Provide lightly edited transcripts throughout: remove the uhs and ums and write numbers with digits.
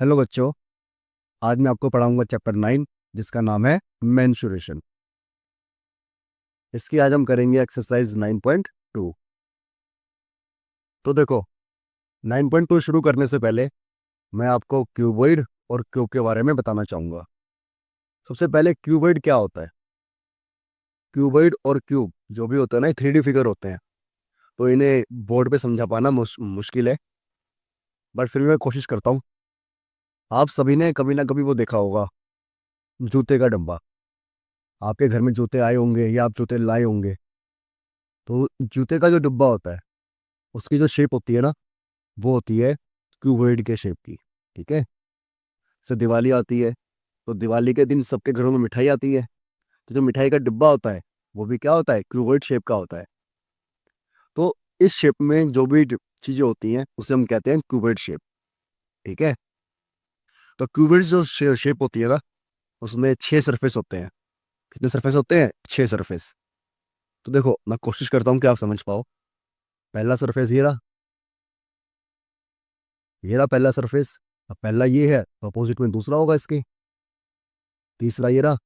Hello बच्चों। आज मैं आपको पढ़ाऊंगा चैप्टर 9 जिसका नाम है मेंस्ट्रुएशन। इसकी आज हम करेंगे एक्सरसाइज 9.2। तो देखो, 9.2 शुरू करने से पहले मैं आपको क्यूबॉइड और क्यूब के बारे में बताना चाहूँगा। सबसे पहले क्यूबॉइड क्या होता है। क्यूबॉइड और क्यूब जो भी होता है ना, 3D फिगर होते हैं, तो इन्हें बोर्ड पे समझा पाना मुश्किल है, बट फिर भी मैं कोशिश करता हूँ। आप सभी ने कभी ना कभी वो देखा होगा, जूते का डब्बा। आपके घर में जूते आए होंगे या आप जूते लाए होंगे, तो जूते का जो डिब्बा होता है उसकी जो शेप होती है ना, वो होती है क्यूबॉइड के शेप की। ठीक है। से दिवाली आती है, तो दिवाली के दिन सबके घरों में मिठाई आती है, तो जो मिठाई का डिब्बा होता है वो भी क्या होता है, क्यूबॉइड शेप का होता है। तो इस शेप में जो भी चीजें होती हैं उसे हम कहते हैं क्यूबॉइड शेप। ठीक है। तो क्यूबॉइड जो शेप होती है ना, उसमें 6 सरफेस होते हैं। कितने सरफेस होते हैं? 6 सरफेस। तो देखो, मैं कोशिश करता हूँ कि आप समझ पाओ। पहला सरफेस ये रहा पहला सरफेस। अब पहला ये है तो अपोजिट में दूसरा होगा इसके। तीसरा ये रहा,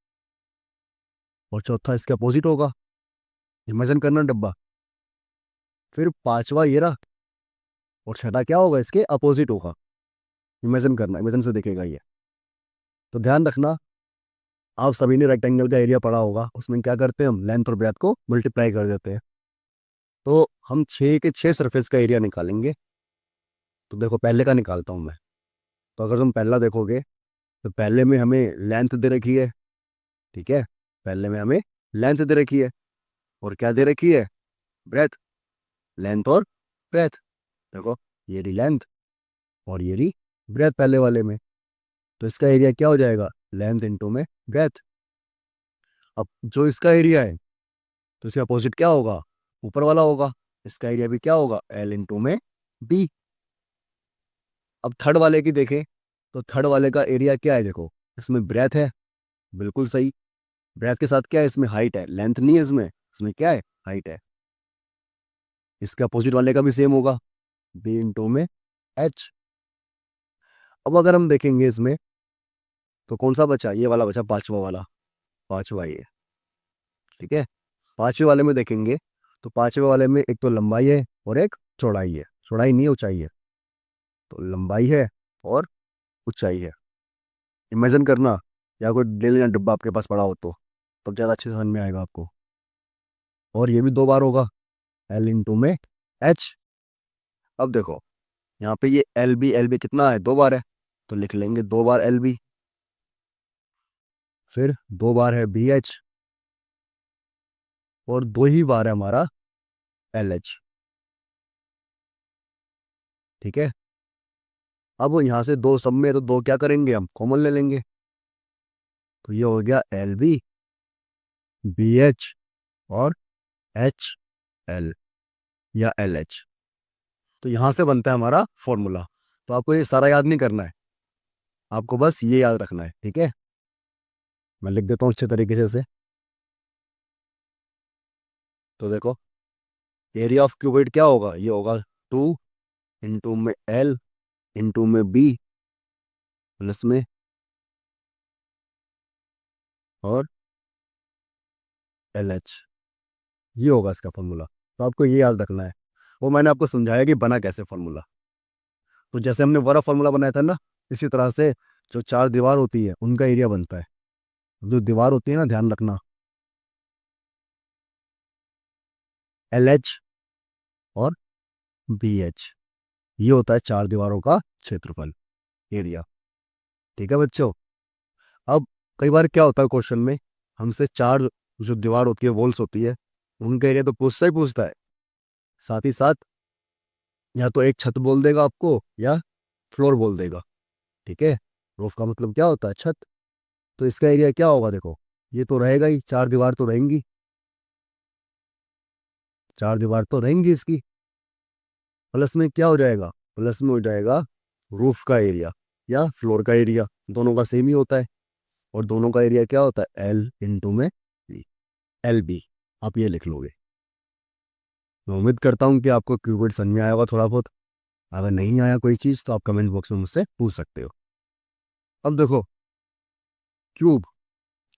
और चौथा इसके अपोजिट होगा। इमेजिन करना डब्बा। फिर पांचवा ये रहा, और छठा क्या होगा, इसके अपोजिट होगा। इमेजिन करना, इमेजिन से देखेगा ये। तो ध्यान रखना, आप सभी ने रेक्टेंगल का एरिया पढ़ा होगा, उसमें क्या करते हैं हम, लेंथ और ब्रेथ को मल्टीप्लाई कर देते हैं। तो हम 6 के 6 सरफेस का एरिया निकालेंगे। तो देखो, पहले का निकालता हूँ मैं। तो अगर तुम पहला देखोगे, तो पहले में हमें लेंथ दे रखी है। ठीक है। पहले में हमें लेंथ दे रखी है, और क्या दे रखी है, ब्रेथ। लेंथ और ब्रेथ। देखो, ये रही लेंथ और ये रही ब्रेथ पहले वाले में। तो इसका एरिया क्या हो जाएगा, लेंथ इंटू में ब्रेथ। अब जो इसका एरिया है, तो इसका अपोजिट क्या होगा, ऊपर वाला होगा। इसका एरिया भी क्या होगा, एल इंटू में बी। अब थर्ड वाले की देखें, तो थर्ड वाले का एरिया क्या है, देखो इसमें ब्रेथ है, बिल्कुल सही। ब्रेथ के साथ क्या है, इसमें हाइट है, लेंथ नहीं है इसमें। इसमें क्या है, हाइट है। इसका अपोजिट वाले का भी सेम होगा, बी इंटू में एच। अब अगर हम देखेंगे इसमें, तो कौन सा बचा, ये वाला बचा, पांचवा वाला। पांचवा ये। ठीक है। पांचवे वाले में देखेंगे, तो पांचवे वाले में एक तो लंबाई है और एक चौड़ाई है। चौड़ाई नहीं है, ऊंचाई है। तो लंबाई है और ऊंचाई है। इमेजिन करना, या कोई डेली ना डिब्बा आपके पास पड़ा हो तो तब ज़्यादा अच्छे से समझ में आएगा आपको। और ये भी 2 बार होगा, एल इंटू में एच। अब देखो, यहाँ पे ये एल बी कितना है, 2 बार है, तो लिख लेंगे 2 बार एल बी। फिर 2 बार है बी एच, और 2 ही बार है हमारा एल एच। ठीक है। अब यहाँ से दो सब में, तो दो क्या करेंगे, हम कॉमन ले लेंगे। तो ये हो गया एल बी, बी एच, और एच एल, या एल एच। तो यहाँ से बनता है हमारा फॉर्मूला। तो आपको ये सारा याद नहीं करना है, आपको बस ये याद रखना है। ठीक है। मैं लिख देता हूँ अच्छे तरीके से इसे। तो देखो, एरिया ऑफ क्यूबॉइड क्या होगा, ये होगा 2 इंटू में एल इंटू में बी प्लस में और एल एच। ये होगा इसका फॉर्मूला। तो आपको ये याद रखना है। वो मैंने आपको समझाया कि बना कैसे फॉर्मूला। तो जैसे हमने वाला फॉर्मूला बनाया था ना, इसी तरह से जो चार दीवार होती है उनका एरिया बनता है। जो दीवार होती है ना, ध्यान रखना, एल एच और बी एच, ये होता है चार दीवारों का क्षेत्रफल, एरिया। ठीक है बच्चों। अब कई बार क्या होता है, क्वेश्चन में हमसे चार जो दीवार होती है, वॉल्स होती है, उनका एरिया तो पूछता ही पूछता है। साथ ही साथ या तो एक छत बोल देगा आपको, या फ्लोर बोल देगा। ठीक है। रूफ का मतलब क्या होता है, छत। तो इसका एरिया क्या होगा, देखो ये तो रहेगा ही, चार दीवार तो रहेंगी, चार दीवार तो रहेंगी इसकी। प्लस में क्या हो जाएगा, प्लस में हो जाएगा रूफ का एरिया या फ्लोर का एरिया, दोनों का सेम ही होता है। और दोनों का एरिया क्या होता है, एल इंटू में बी, एल बी। आप ये लिख लोगे। मैं उम्मीद करता हूँ कि आपको क्यूबिड समझ में आया होगा थोड़ा बहुत। अगर नहीं आया कोई चीज़, तो आप कमेंट बॉक्स में मुझसे पूछ सकते हो। अब देखो, क्यूब,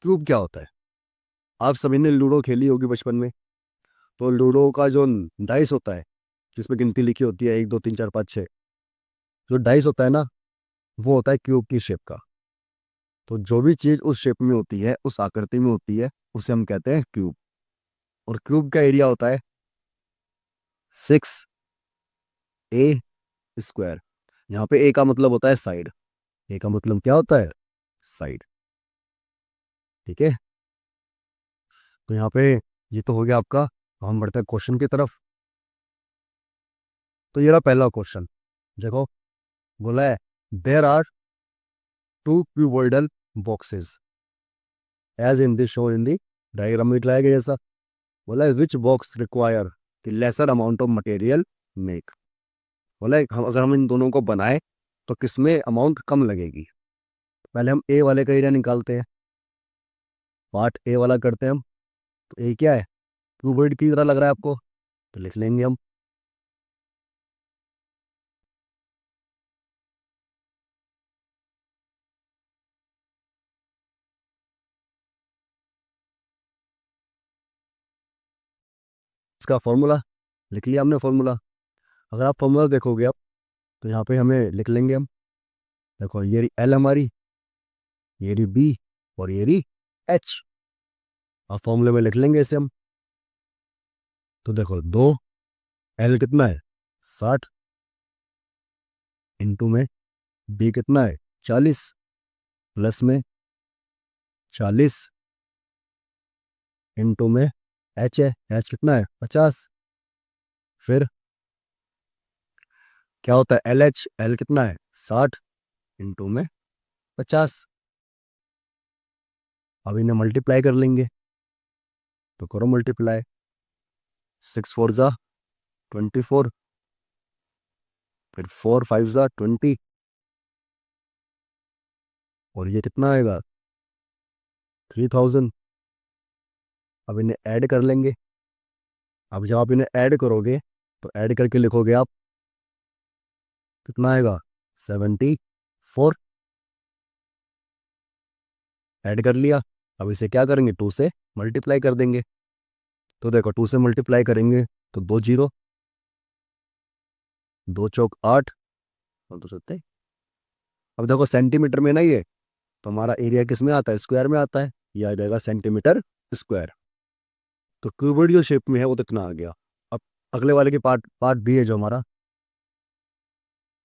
क्यूब क्या होता है? आप सभी ने लूडो खेली होगी बचपन में। तो लूडो का जो डाइस होता है, जिसमें गिनती लिखी होती है 1 2 3 4 5 6, जो डाइस होता है ना, वो होता है क्यूब की शेप का। तो जो भी चीज उस शेप में होती है, उस आकृति में होती है, उसे हम कहते हैं क्यूब। और क्यूब का एरिया होता है 6 a यहाँ पे ए का मतलब होता है साइड। ए का मतलब क्या होता है? साइड। ठीक है। तो यहाँ पे ये तो हो गया आपका। अब हम बढ़ते हैं क्वेश्चन की तरफ। तो ये रहा पहला क्वेश्चन। देखो, बोला है there are 2 cuboidal boxes as in this show in the diagram में दिखाया गया जैसा। बोला है which box require the lesser amount of material make. बोला है हम अगर हम इन दोनों को बनाए तो किसमें अमाउंट कम लगेगी। पहले हम ए वाले का एरिया निकालते हैं। पार्ट ए वाला करते हैं हम। तो ए क्या है? क्यूबॉइड की तरह लग रहा है आपको, तो लिख लेंगे हम। इसका फॉर्मूला लिख लिया हमने, फॉर्मूला। अगर आप फॉर्मूला देखोगे आप, तो यहाँ पे हमें लिख लेंगे हम। देखो, ये रही एल हमारी, ये रही बी, और ये रही एच। अब फॉर्मूले में लिख लेंगे इसे हम। तो देखो, 2 एल कितना है? 60। इंटू में बी कितना है? 40। प्लस में 40 इंटू में एच है। एच कितना है? 50। फिर क्या होता है? एल एच, एल कितना है? 60 इंटू में 50। अब इन्हें मल्टीप्लाई कर लेंगे। तो करो मल्टीप्लाई। 6 4 ज़ा 24, फिर 4 5 ज़ा 20, और ये कितना आएगा? 3000। अब इन्हें ऐड कर लेंगे। अब जब आप इन्हें ऐड करोगे, तो ऐड करके लिखोगे आप, कितना आएगा? 74। ऐड कर लिया। अब इसे क्या करेंगे? 2 से मल्टीप्लाई कर देंगे। तो देखो, 2 से मल्टीप्लाई करेंगे तो 2 0, 2 चौक 8, और 2 7। अब देखो, सेंटीमीटर में ना ये, तो हमारा एरिया किस में आता है? स्क्वायर में आता है। ये आ जाएगा सेंटीमीटर स्क्वायर। तो क्यूबॉइड जो शेप में है वो कितना आ गया। अब अगले वाले के पार्ट पार्ट बी है जो हमारा,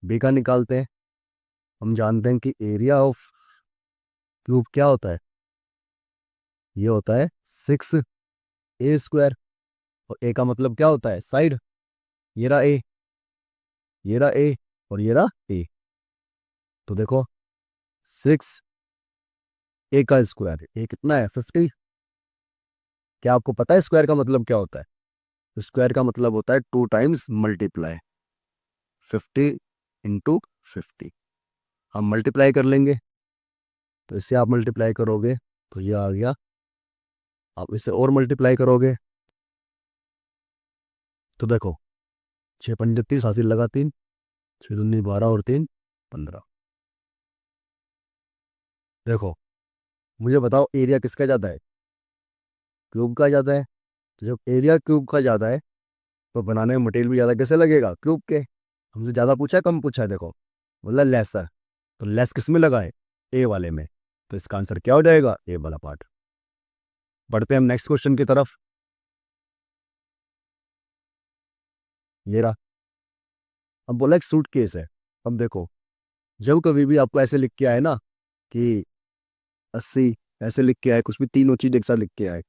बी का निकालते हैं। हम जानते हैं कि एरिया ऑफ क्यूब क्या होता है? ये होता है 6 a²। और ए का मतलब क्या होता है? साइड। ये रहा ए, ये रहा ए, और ये रहा ए। तो देखो, 6 a का स्क्वायर, ए कितना है? 50। क्या आपको पता है स्क्वायर का मतलब क्या होता है? स्क्वायर का मतलब होता है 2 टाइम्स मल्टीप्लाई। 50 × 50। हम मल्टीप्लाई कर लेंगे। तो इससे आप मल्टीप्लाई करोगे तो ये आ गया। आप इसे और मल्टीप्लाई करोगे तो देखो, 6 × 5 = 30, हासिल लगा 3, 6 दूनी 12, और 3 15। देखो, मुझे बताओ एरिया किसका ज़्यादा है? क्यूब का ज़्यादा है। तो जब एरिया क्यूब का ज़्यादा है, तो बनाने में मटेरियल भी ज़्यादा कैसे लगेगा? क्यूब के। हमसे ज़्यादा पूछा है कम पूछा है? देखो, बोला लेसर। तो लेस किस में लगा है? ए वाले में। तो इसका आंसर क्या हो जाएगा? ए वाला पार्ट। बढ़ते हैं हम नेक्स्ट क्वेश्चन की तरफ। ये रहा। अब बोला एक सूटकेस है। अब देखो, जब कभी भी आपको ऐसे लिख के आए ना कि 80, ऐसे लिख के आए, कुछ भी तीनों चीज एक साथ लिख के आए,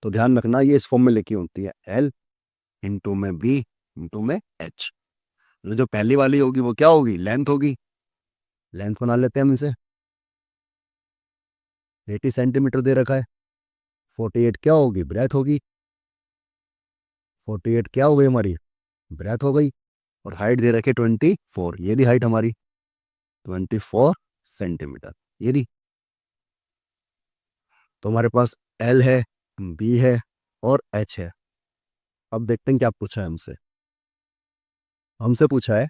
तो ध्यान रखना ये इस फॉर्म में लिखी होती है। एल इंटू में बी इंटू में एच। जो पहली वाली होगी वो क्या होगी? लेंथ होगी। लेंथ बना लेते हैं हम इसे। 80 सेंटीमीटर दे रखा है। 48 क्या होगी? ब्रेथ होगी। 48 क्या हो गई हमारी? ब्रेथ हो गई। और हाइट दे रखे 24, ये रही हाइट हमारी, 24 सेंटीमीटर। ये रही। तो हमारे पास एल है, बी है, और एच है। अब देखते हैं क्या पूछा है हमसे। हमसे पूछा है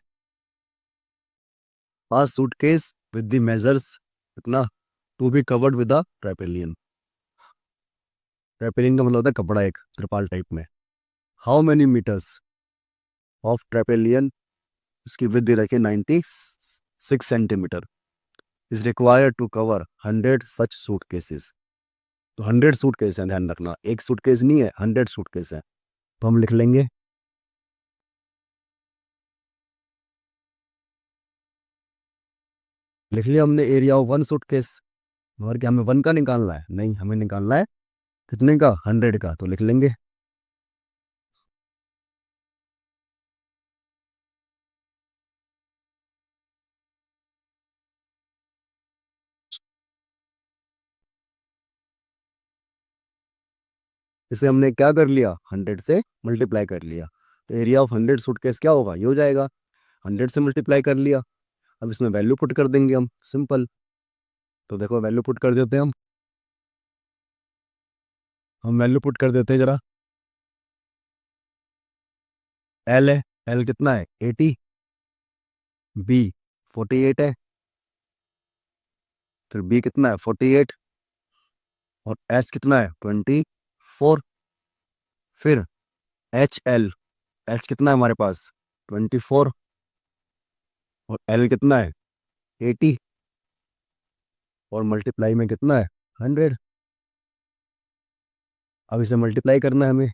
पास सूटकेस विद द मेजर्स इतना, to be covered with a tarpaulin. Tarpaulin का मतलब होता है कपड़ा, एक त्रिपाल टाइप में। How many metres of tarpaulin, इसकी विड्थ दे रखी है 96 centimetre, is required to cover 100 such suitcases. तो 100 सूटकेस हैं, ध्यान रखना, एक सूटकेस नहीं है, 100 सूटकेस है। तो हम लिख लेंगे, लिख लिया हमने एरिया ऑफ 1 सूटकेस। मगर क्या हमें 1 का निकालना है? नहीं, हमें निकालना है कितने का? 100 का। तो लिख लेंगे, इसे हमने क्या कर लिया, 100 से मल्टीप्लाई कर लिया। तो एरिया ऑफ 100 सूटकेस क्या होगा, ये हो जाएगा। 100 से मल्टीप्लाई कर लिया। अब इसमें वैल्यू पुट कर देंगे हम, सिंपल। तो देखो वैल्यू पुट कर देते हैं हम वैल्यू पुट कर देते हैं जरा। एल है, एल कितना है? 80। बी 48 है, फिर बी कितना है? 48। और एच कितना है? 24। फिर एच एल, एच कितना है हमारे पास? 24। और एल कितना है? 80। और मल्टीप्लाई में कितना है? 100। अब इसे मल्टीप्लाई करना है हमें।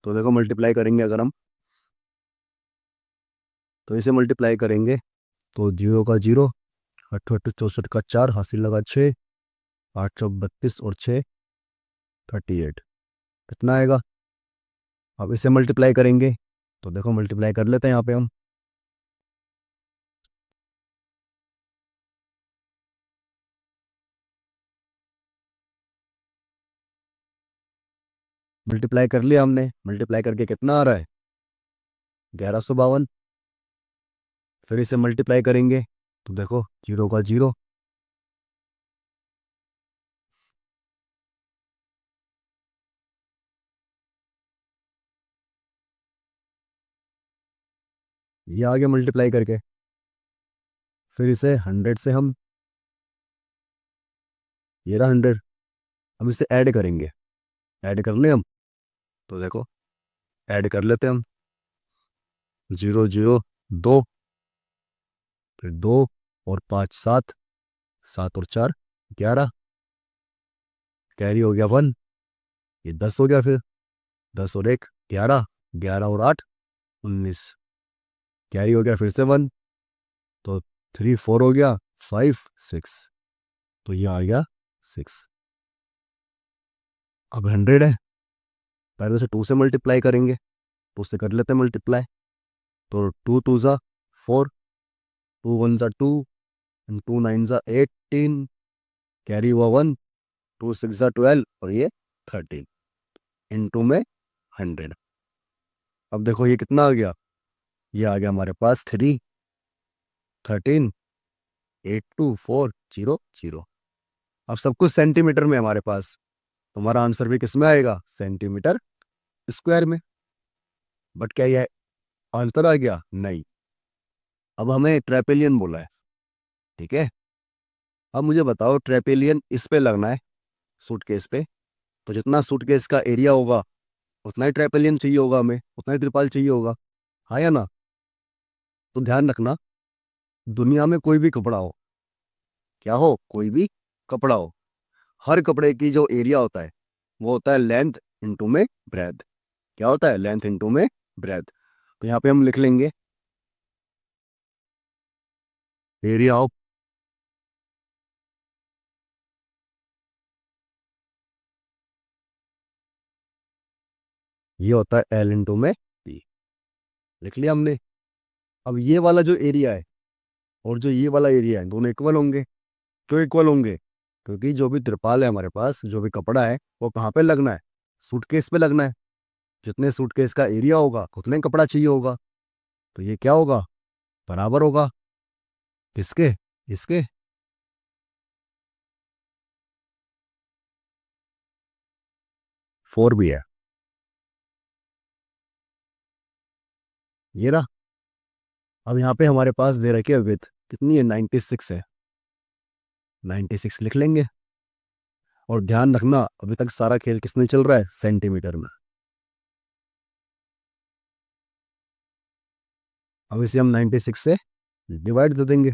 तो देखो मल्टीप्लाई करेंगे अगर हम, तो इसे मल्टीप्लाई करेंगे तो 0 का 0, 8 8 64 का 4, हासिल लगा 6, 832 और 6 38। कितना आएगा? अब इसे मल्टीप्लाई करेंगे तो देखो मल्टीप्लाई कर लेते हैं यहाँ पे हम। मल्टीप्लाई कर लिया हमने, मल्टीप्लाई करके कितना आ रहा है? 1152। फिर इसे मल्टीप्लाई करेंगे तो देखो 0 का 0, ये आ गया मल्टीप्लाई करके। फिर इसे 100 से हम, ये रहा 100, हम इसे ऐड करेंगे। ऐड कर ले हम, तो देखो ऐड कर लेते हैं हम। 0 0 2, फिर 2 और 5 7, 7 और 4 11, कैरी हो गया 1, ये 10 हो गया। फिर 10 और 1 11, 11 और 8 19, कैरी हो गया फिर से 1, तो 3 4 हो गया, 5 6, तो ये आ गया 6। अब 100 है, पहले से 2 से मल्टीप्लाई करेंगे, तो उससे कर लेते हैं मल्टीप्लाई। तो 2 2 ज़ा 4, 2 1 ज़ा 2, एंड 2 9 ज़ा 18, कैरी हुआ 1, 2 6 ज़ा 12 और ये 13, इनटू में 100। अब देखो ये कितना आ गया, ये आ गया हमारे पास 3 13 8 2 4 0 0। अब सब कुछ सेंटीमीटर में है हमारे पास, तो हमारा आंसर भी किस में आएगा? सेंटीमीटर स्क्वायर में। बट क्या ये आंसर आ गया? नहीं। अब हमें ट्रेपेलियन बोला है, ठीक है। अब मुझे बताओ, ट्रेपेलियन इस पे लगना है, सूटकेस पे। तो जितना सूटकेस का एरिया होगा उतना ही ट्रेपेलियन चाहिए होगा, हमें उतना ही त्रिपाल चाहिए होगा, हाँ या ना? तो ध्यान रखना, दुनिया में कोई भी कपड़ा हो, क्या हो, कोई भी कपड़ा हो, हर कपड़े की जो एरिया होता है वो होता है लेंथ इंटू में ब्रेथ। क्या होता है? लेंथ इंटू में ब्रेथ। तो यहाँ पे हम लिख लेंगे एरिया ऑफ, ये होता है एल इंटू में बी। लिख लिया हमने। अब ये वाला जो एरिया है और जो ये वाला एरिया है, दोनों इक्वल होंगे। क्यों इक्वल होंगे? क्योंकि जो भी त्रिपाल है हमारे पास, जो भी कपड़ा है, वो कहाँ पे लगना है? सूटकेस पे लगना है। जितने सूटकेस का एरिया होगा उतने कपड़ा चाहिए होगा। तो ये क्या होगा? बराबर होगा किसके? इसके। 4 भी है, ये रहा। अब यहाँ पे हमारे पास दे रखी है विथ, कितनी है? 96 है। 96 लिख लेंगे। और ध्यान रखना अभी तक सारा खेल किसमें चल रहा है, सेंटीमीटर में। अब इसे हम 96 से डिवाइड दे देंगे,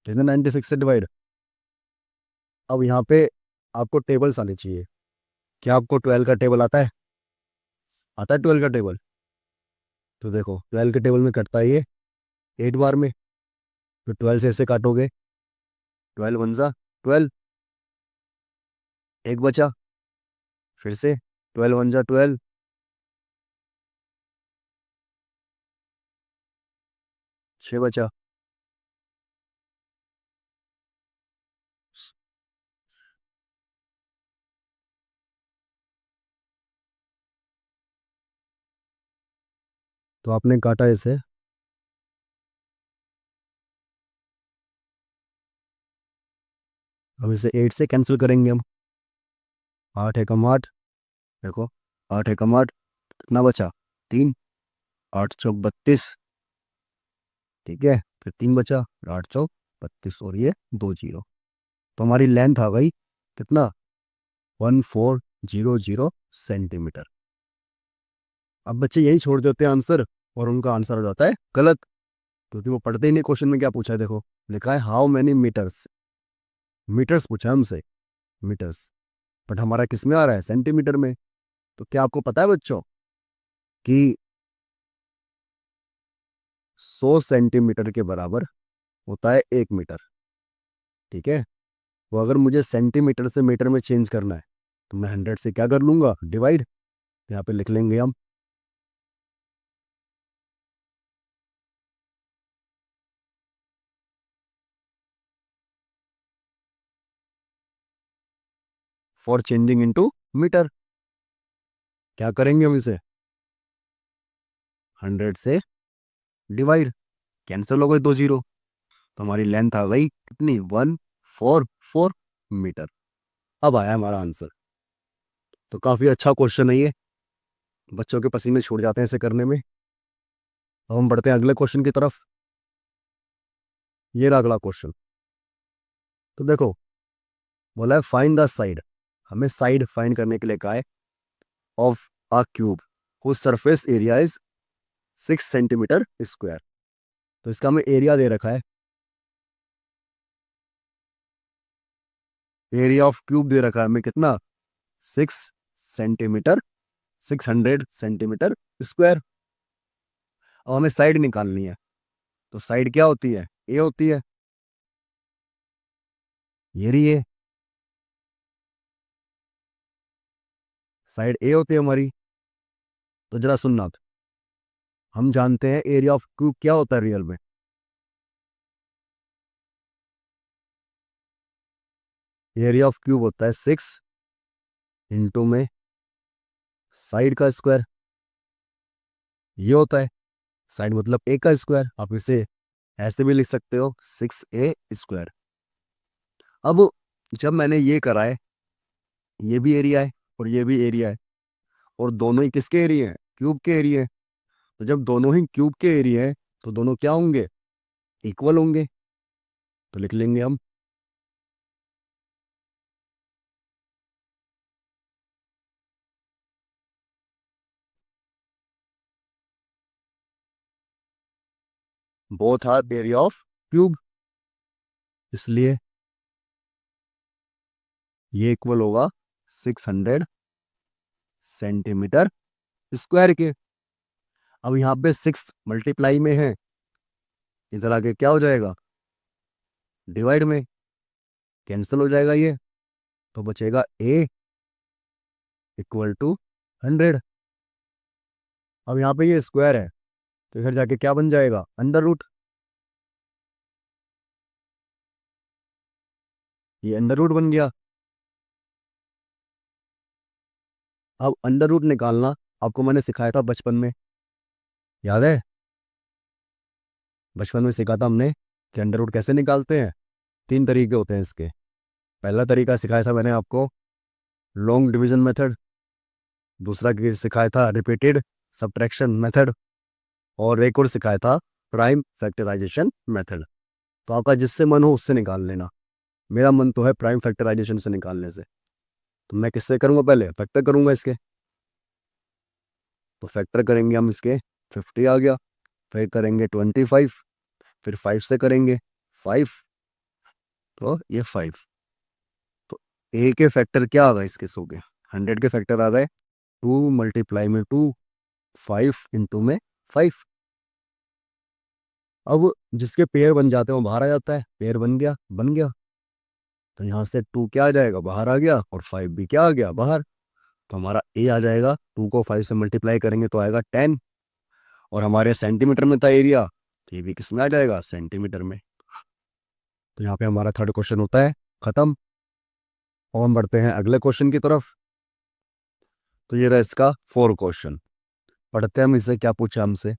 ठीक है, 96 से डिवाइड। अब यहाँ पे आपको टेबल्स आने चाहिए। क्या आपको 12 का टेबल आता है? आता है 12 का टेबल? तो देखो 12 के टेबल में कटता है ये 8 बार में। तो 12 से ऐसे काटोगे, 12 वन जा 12, एक बचा। फिर से 12 वन जा 12, 6 बचा। तो आपने काटा इसे, अब इसे 8 से कैंसिल करेंगे हम। 8 एकम 8, देखो 8 एकम 8 कितना बचा, 3, 8 चौक 32, ठीक है। फिर 3 बचा, 8 चौक 32 और ये 2 जीरो। तो हमारी लेंथ आ गई कितना, 1400 सेंटीमीटर। अब बच्चे यही छोड़ देते हैं आंसर और उनका आंसर हो जाता है गलत, क्योंकि वो पढ़ते ही नहीं। क्वेश्चन में क्या पूछा है, देखो लिखा है हाउ मेनी मीटर्स, मीटर्स पूछा है हमसे, मीटर्स, बट हमारा किस में आ रहा है, सेंटीमीटर में। तो क्या आपको पता है बच्चों कि 100 सेंटीमीटर के बराबर होता है 1 मीटर, ठीक है। तो अगर मुझे सेंटीमीटर से मीटर में चेंज करना है तो मैं 100 से क्या कर लूंगा, डिवाइड। यहाँ पे लिख लेंगे हम, फॉर चेंजिंग इनटू मीटर। क्या करेंगे हम इसे, 100 से डिवाइड, कैंसिल हो गए 2 जीरो। तो हमारी लेंथ आ गई कितनी, 144 मीटर। अब आया हमारा आंसर। तो काफी अच्छा क्वेश्चन है ये, बच्चों के पसीने छूट जाते हैं इसे करने में। अब हम बढ़ते हैं अगले क्वेश्चन की तरफ। ये रहा अगला क्वेश्चन। तो देखो बोला है फाइंड द साइड, हमें साइड फाइंड करने के लिए कहा है, of a cube whose surface area is 6 centimetre square. तो इसका हमें एरिया दे रखा है, एरिया ऑफ क्यूब दे रखा है हमें कितना, 6 सेंटीमीटर, 600 सेंटीमीटर स्क्वायर। और हमें साइड निकालनी है। तो साइड क्या होती है, ए होती है, ये रही है साइड, ए होती है हमारी। तो जरा सुनना, हम जानते हैं एरिया ऑफ क्यूब क्या होता है रियल में। एरिया ऑफ क्यूब होता है 6 इंटू में साइड का स्क्वायर, ये होता है। साइड मतलब ए का स्क्वायर, आप इसे ऐसे भी लिख सकते हो 6a²। अब जब मैंने ये करा है, ये भी एरिया है और ये भी एरिया है, और दोनों ही किसके एरिया हैं, क्यूब के एरिया हैं। तो जब दोनों ही क्यूब के एरिया हैं तो दोनों क्या होंगे, इक्वल होंगे। तो लिख लेंगे हम, both are area of cube, इसलिए ये इक्वल होगा 600 सेंटीमीटर स्क्वायर के। अब यहाँ पे 6 मल्टीप्लाई में है, इधर आके क्या हो जाएगा, डिवाइड में, कैंसिल हो जाएगा ये। तो बचेगा ए इक्वल टू 100। अब यहाँ पे ये स्क्वायर है तो इधर जाके क्या बन जाएगा, अंडर रूट। ये अंडर रूट बन गया। अब अंडर रूट निकालना आपको मैंने सिखाया था बचपन में, याद है, बचपन में सिखाया था हमने कि अंडर रूट कैसे निकालते हैं। 3 तरीके होते हैं इसके। पहला तरीका सिखाया था मैंने आपको, लॉन्ग डिवीजन मेथड। दूसरा सिखाया था रिपीटेड सब्ट्रैक्शन मेथड। और एक और सिखाया था प्राइम फैक्टराइजेशन मेथड। तो आपका जिससे मन हो उससे निकाल लेना। मेरा मन तो है प्राइम फैक्टराइजेशन से निकालने से। तो मैं किससे करूँगा, पहले फैक्टर करूँगा इसके। तो फैक्टर करेंगे हम इसके, 50 आ गया, फिर करेंगे 25, फिर 5 से करेंगे 5, तो ये 5। तो ए के फैक्टर क्या आ गए इसके, सो गए 100 के फैक्टर आ गए 2 मल्टीप्लाई में 2, 5 इंटू में 5। अब जिसके पेयर बन जाते हैं वो बाहर आ जाता है, पेयर बन गया, बन गया। तो यहाँ से 2 क्या आ जाएगा, बाहर आ गया, और 5 भी क्या आ गया, बाहर। तो हमारा ए आ जाएगा, 2 को 5 से मल्टीप्लाई करेंगे तो आएगा 10, और हमारे सेंटीमीटर में था एरिया, तो ये भी किस में आ जाएगा, सेंटीमीटर में। तो यहाँ पे हमारा थर्ड क्वेश्चन होता है खत्म। और हम बढ़ते हैं अगले क्वेश्चन की तरफ। तो ये रहा इसका 4 क्वेश्चन। पढ़ते हैं हम इसे, क्या पूछा हमसे।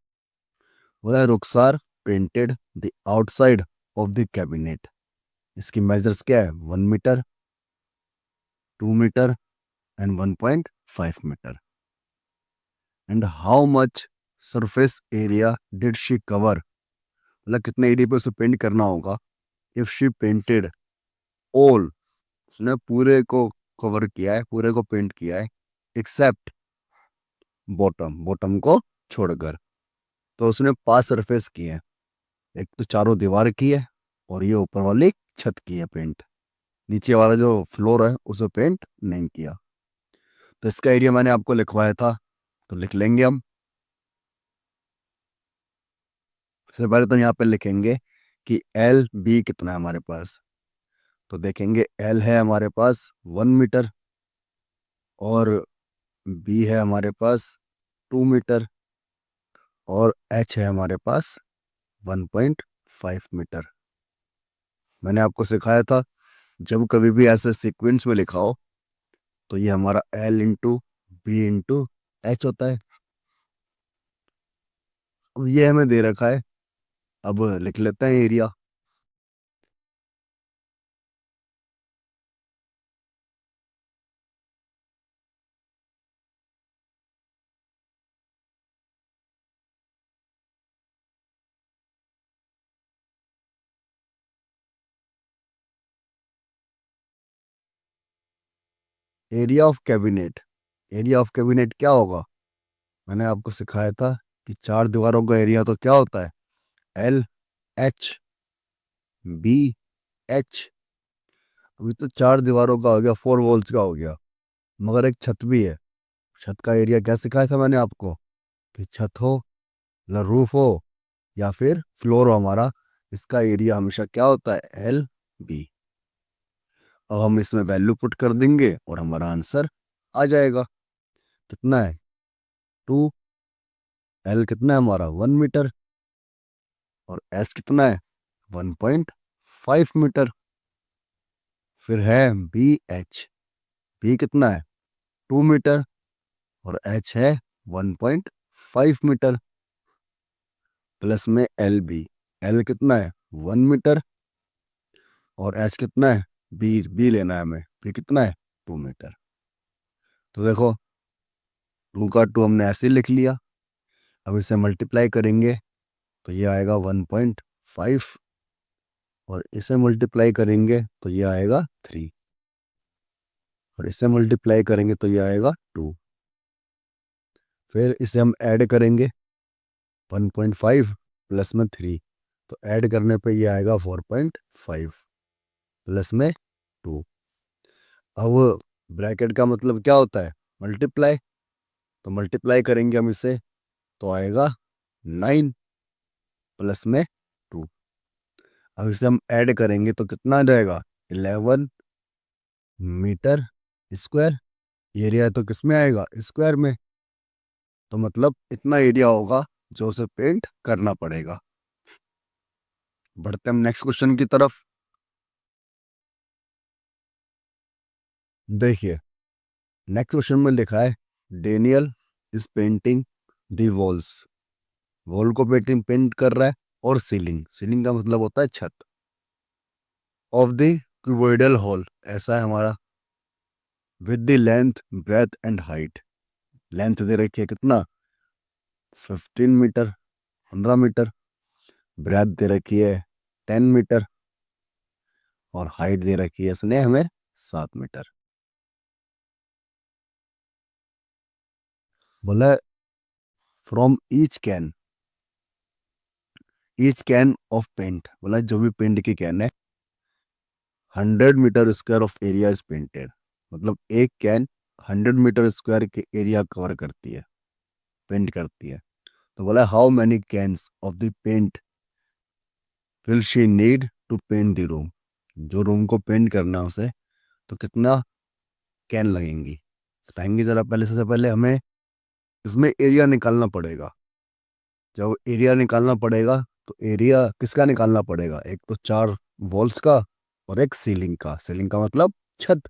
बोला Rukhsar painted the outside of the cabinet. इसकी मेजर्स क्या है, 1 metre, 2 metre and 1.5 metre. And how much surface area did she cover, मतलब कितने एरिया पे उसे पेंट करना होगा। इफ शी पेंटेड ऑल, उसने पूरे को कवर किया है, पूरे को पेंट किया है, एक्सेप्ट बॉटम, बॉटम को छोड़कर। तो उसने 5 सरफेस की है, एक तो चारों दीवार की है, और ये ऊपर वाली छत की है पेंट, नीचे वाला जो फ्लोर है उसे पेंट नहीं किया। तो इसका एरिया मैंने आपको लिखवाया था, तो लिख लेंगे हम। सबसे पहले तो यहाँ पे लिखेंगे कि एल बी कितना है हमारे पास। तो देखेंगे एल है हमारे पास 1 मीटर, और बी है हमारे पास 2 मीटर, और एच है हमारे पास 1.5 मीटर। मैंने आपको सिखाया था, जब कभी भी ऐसे सीक्वेंस में लिखा हो तो ये हमारा l into b into h होता है। अब ये हमें दे रखा है, अब लिख लेते हैं area. Area of cabinet, area of cabinet क्या होगा, मैंने आपको सिखाया था कि 4 दीवारों का एरिया तो क्या होता है, एल एच बी एच। अभी तो 4 दीवारों का हो गया, 4 वॉल्स का हो गया, मगर एक छत भी है। छत का एरिया क्या सिखाया था मैंने आपको, कि छत हो, मतलब रूफ हो, या फिर फ्लोर हो हमारा, इसका एरिया हमेशा क्या होता है, एल बी। अब हम इसमें वैल्यू पुट कर देंगे और हमारा आंसर आ जाएगा। कितना है, 2, एल कितना है हमारा 1 मीटर, और एस कितना है 1.5 मीटर। फिर है बी एच, बी कितना है 2 मीटर, और एच है 1.5 मीटर, प्लस में एल बी, एल कितना है 1 मीटर, और एच कितना है, बी लेना है हमें, बी कितना है 2 मीटर। तो देखो 2 का 2 हमने ऐसे ही लिख लिया। अब इसे मल्टीप्लाई करेंगे तो ये आएगा 1.5, और इसे मल्टीप्लाई करेंगे तो ये आएगा 3, और इसे मल्टीप्लाई करेंगे तो ये आएगा 2। फिर इसे हम ऐड करेंगे, 1.5 प्लस में 3, तो ऐड करने पे ये आएगा 4.5 प्लस में 2। अब ब्रैकेट का मतलब क्या होता है, मल्टीप्लाई। तो मल्टीप्लाई करेंगे हम इसे तो आएगा 9 प्लस में 2। अब इसे हम ऐड करेंगे तो कितना आ जाएगा, 11 मीटर स्क्वायर। एरिया तो किस में आएगा, स्क्वायर में। तो मतलब इतना एरिया होगा जो उसे पेंट करना पड़ेगा। बढ़ते हम नेक्स्ट क्वेश्चन की तरफ। देखिए नेक्स्ट क्वेश्चन में लिखा है Daniel is painting the walls. Wall को पेंटिंग पेंट कर रहा है, और सीलिंग, सीलिंग का मतलब होता है छत, ऑफ द क्यूबॉइडल हॉल, ऐसा है हमारा, with the length breadth and height. Length दे रखी है कितना, 15 मीटर, 15 मीटर, ब्रेथ दे रखी है 10 मीटर और हाइट दे रखी है इसने हमें 7 मीटर। बोला from each can of paint, बोला जो भी पेंट की कैन है 100 metre square of area is painted, मतलब एक कैन 100 मीटर स्क्वायर के एरिया कवर करती है, पेंट करती है। तो बोला how many cans of the paint will she need to paint the room, जो रूम को पेंट करना है उसे तो कितना कैन लगेंगी, बताएंगे जरा। पहले सबसे पहले हमें इसमें एरिया निकालना पड़ेगा। जब एरिया निकालना पड़ेगा तो एरिया किसका निकालना पड़ेगा, एक तो 4 वॉल्स का और एक सीलिंग का। सीलिंग का मतलब छत।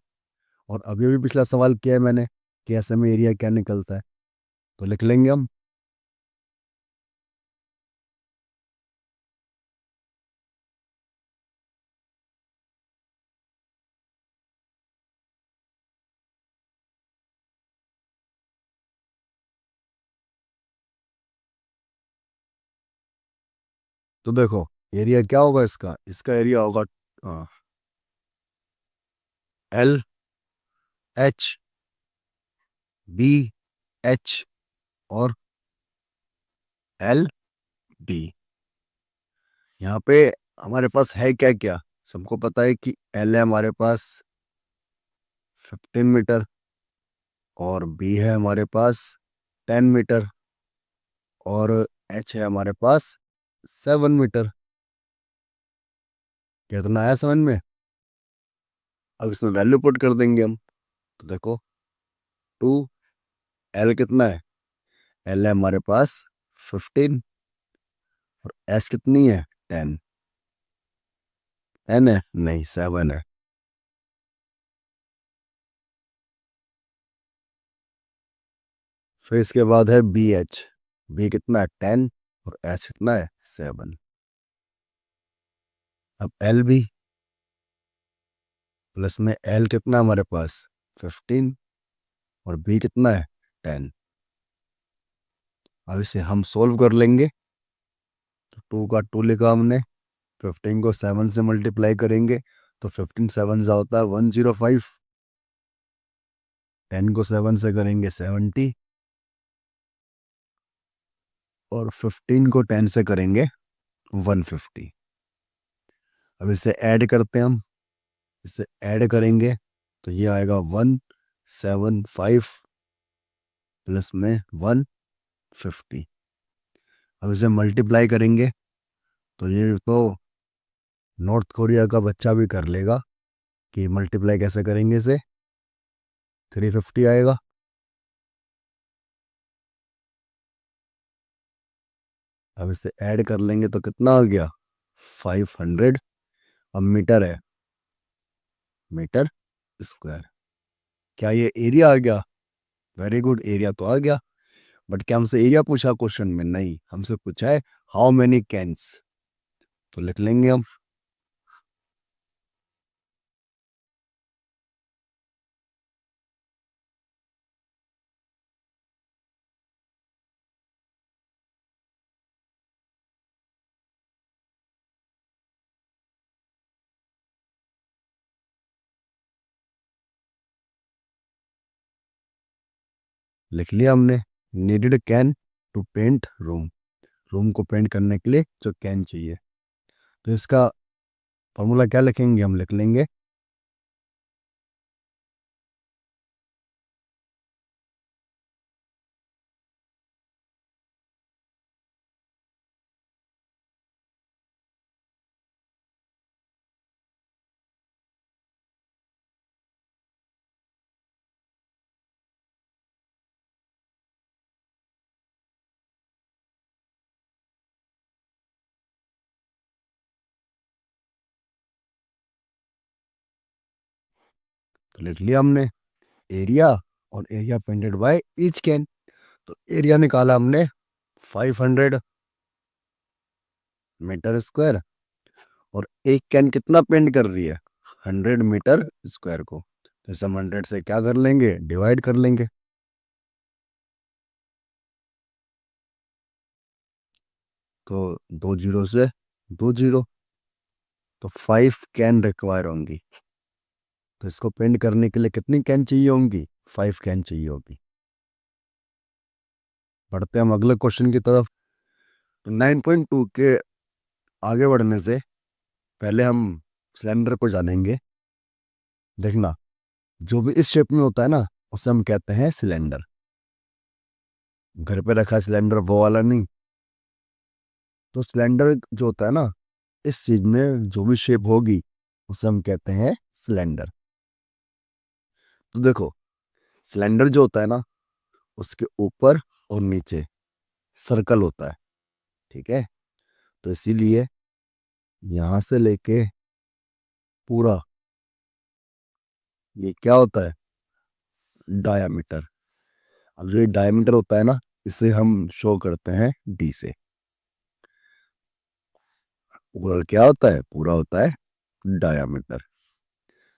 और अभी अभी पिछला सवाल किया है मैंने कि ऐसे में एरिया क्या निकलता है, तो लिख लेंगे हम। तो देखो एरिया क्या होगा इसका, इसका एरिया होगा LH, BH और LD। यहाँ पे हमारे पास है क्या क्या, सबको पता है कि L है हमारे पास 15 मीटर और B है हमारे पास 10 मीटर और H है हमारे पास 7 मीटर। कितना आया समझ में। अब इसमें वैल्यू पुट कर देंगे हम। तो देखो 2L कितना है, L है हमारे पास 15 और S कितनी है 10। N है नहीं 7 है। फिर इसके बाद है BH, B कितना है 10 और H कितना है 7। अब LB प्लस में L कितना हमारे पास 15 और B कितना है 10। अब इसे हम सोल्व कर लेंगे। तो 2 का 2 लिखा हमने, 15 को 7 से मल्टीप्लाई करेंगे तो 15 7 जा होता है 105, 10 को 7 से करेंगे 70 और 15 को 10 से करेंगे 150। अब इसे ऐड करते हैं हम, इसे ऐड करेंगे तो ये आएगा 175 प्लस में 150। अब इसे मल्टीप्लाई करेंगे तो ये तो नॉर्थ कोरिया का बच्चा भी कर लेगा कि मल्टीप्लाई कैसे करेंगे इसे। 350 आएगा। अब इसे ऐड कर लेंगे तो कितना आ गया 500। अब मीटर है, मीटर स्क्वायर। क्या ये एरिया आ गया, वेरी गुड, एरिया तो आ गया। बट क्या हमसे एरिया पूछा क्वेश्चन में, नहीं, हमसे पूछा है हाउ मेनी कैन्स। तो लिख लेंगे हम। लिख लिया हमने, needed can to paint room, room को पेंट करने के लिए जो कैन चाहिए। तो इसका फॉर्मूला क्या लिखेंगे, हम लिख लेंगे तो लिख लिया हमने एरिया और area painted by each can. तो एरिया निकाला हमने 500 मीटर स्क्वायर और एक कैन कितना पेंट कर रही है 100 मीटर स्क्वायर को। जैसे हम 100 से क्या कर लेंगे, डिवाइड कर लेंगे। तो 2 जीरो से 2 जीरो, तो 5 कैन रिक्वायर होंगी। तो इसको पेंट करने के लिए कितनी कैन चाहिए होंगी? 5 कैन चाहिए होगी। बढ़ते हैं हम अगले क्वेश्चन की तरफ। तो 9.2 के आगे बढ़ने से पहले हम सिलेंडर को जानेंगे। देखना, जो भी इस शेप में होता है ना, उसे हम कहते हैं सिलेंडर। घर पे रखा सिलेंडर वो वाला नहीं। तो सिलेंडर जो होता है ना, इस चीज में जो भी शेप होगी उसे हम कहते हैं सिलेंडर। तो देखो, सिलेंडर जो होता है ना, उसके ऊपर और नीचे सर्कल होता है, ठीक है। तो इसीलिए यहां से लेके पूरा, ये क्या होता है? डायामीटर। अब जो ये डायमीटर होता है ना, इसे हम शो करते हैं डी से। पूरा क्या होता है? पूरा होता है डायामीटर।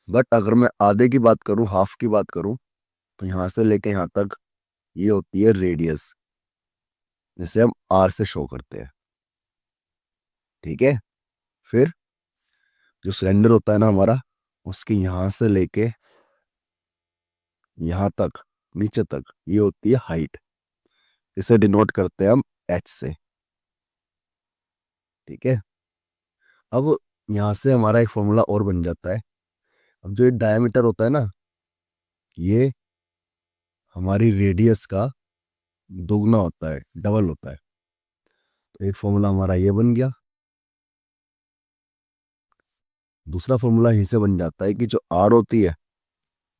बट अगर मैं आधे की बात करूं, हाफ की बात करूं, तो यहां से लेके यहां तक ये होती है रेडियस, जिसे हम आर से शो करते हैं, ठीक है। फिर जो सिलेंडर होता है ना हमारा, उसके यहां से लेके यहां तक, नीचे तक, ये होती है हाइट। इसे डिनोट करते हैं हम एच से, ठीक है। अब यहां से हमारा एक फॉर्मूला और बन जाता है। अब जो ये डायमीटर होता है ना, ये हमारी रेडियस का दुगना होता है, डबल होता है। तो एक फॉर्मूला हमारा ये बन गया। दूसरा फॉर्मूला यहीं से बन जाता है कि जो आर होती है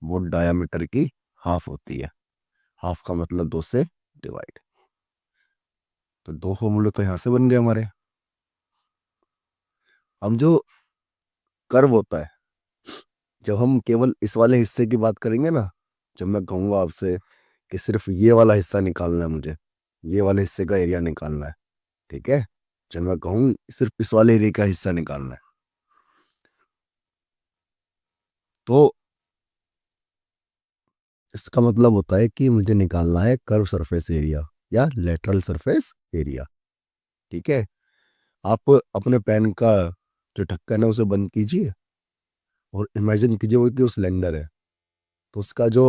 वो डायमीटर की हाफ होती है। हाफ का मतलब 2 से डिवाइड। तो दो फॉर्मूले तो यहां से बन गए हमारे। हम जो कर्व होता है, जब हम केवल इस वाले हिस्से की बात करेंगे ना, जब मैं कहूंगा आपसे कि सिर्फ ये वाला हिस्सा निकालना है, मुझे ये वाले हिस्से का एरिया निकालना है, ठीक है। जब मैं कहूँ सिर्फ इस वाले एरिया का हिस्सा निकालना है, तो इसका मतलब होता है कि मुझे निकालना है कर्व सरफेस एरिया या लेटरल सरफेस एरिया, ठीक है। आप अपने पेन का जो ढक्कन है उसे बंद कीजिए और इमेजिन कीजिए वो सिलेंडर है। तो उसका जो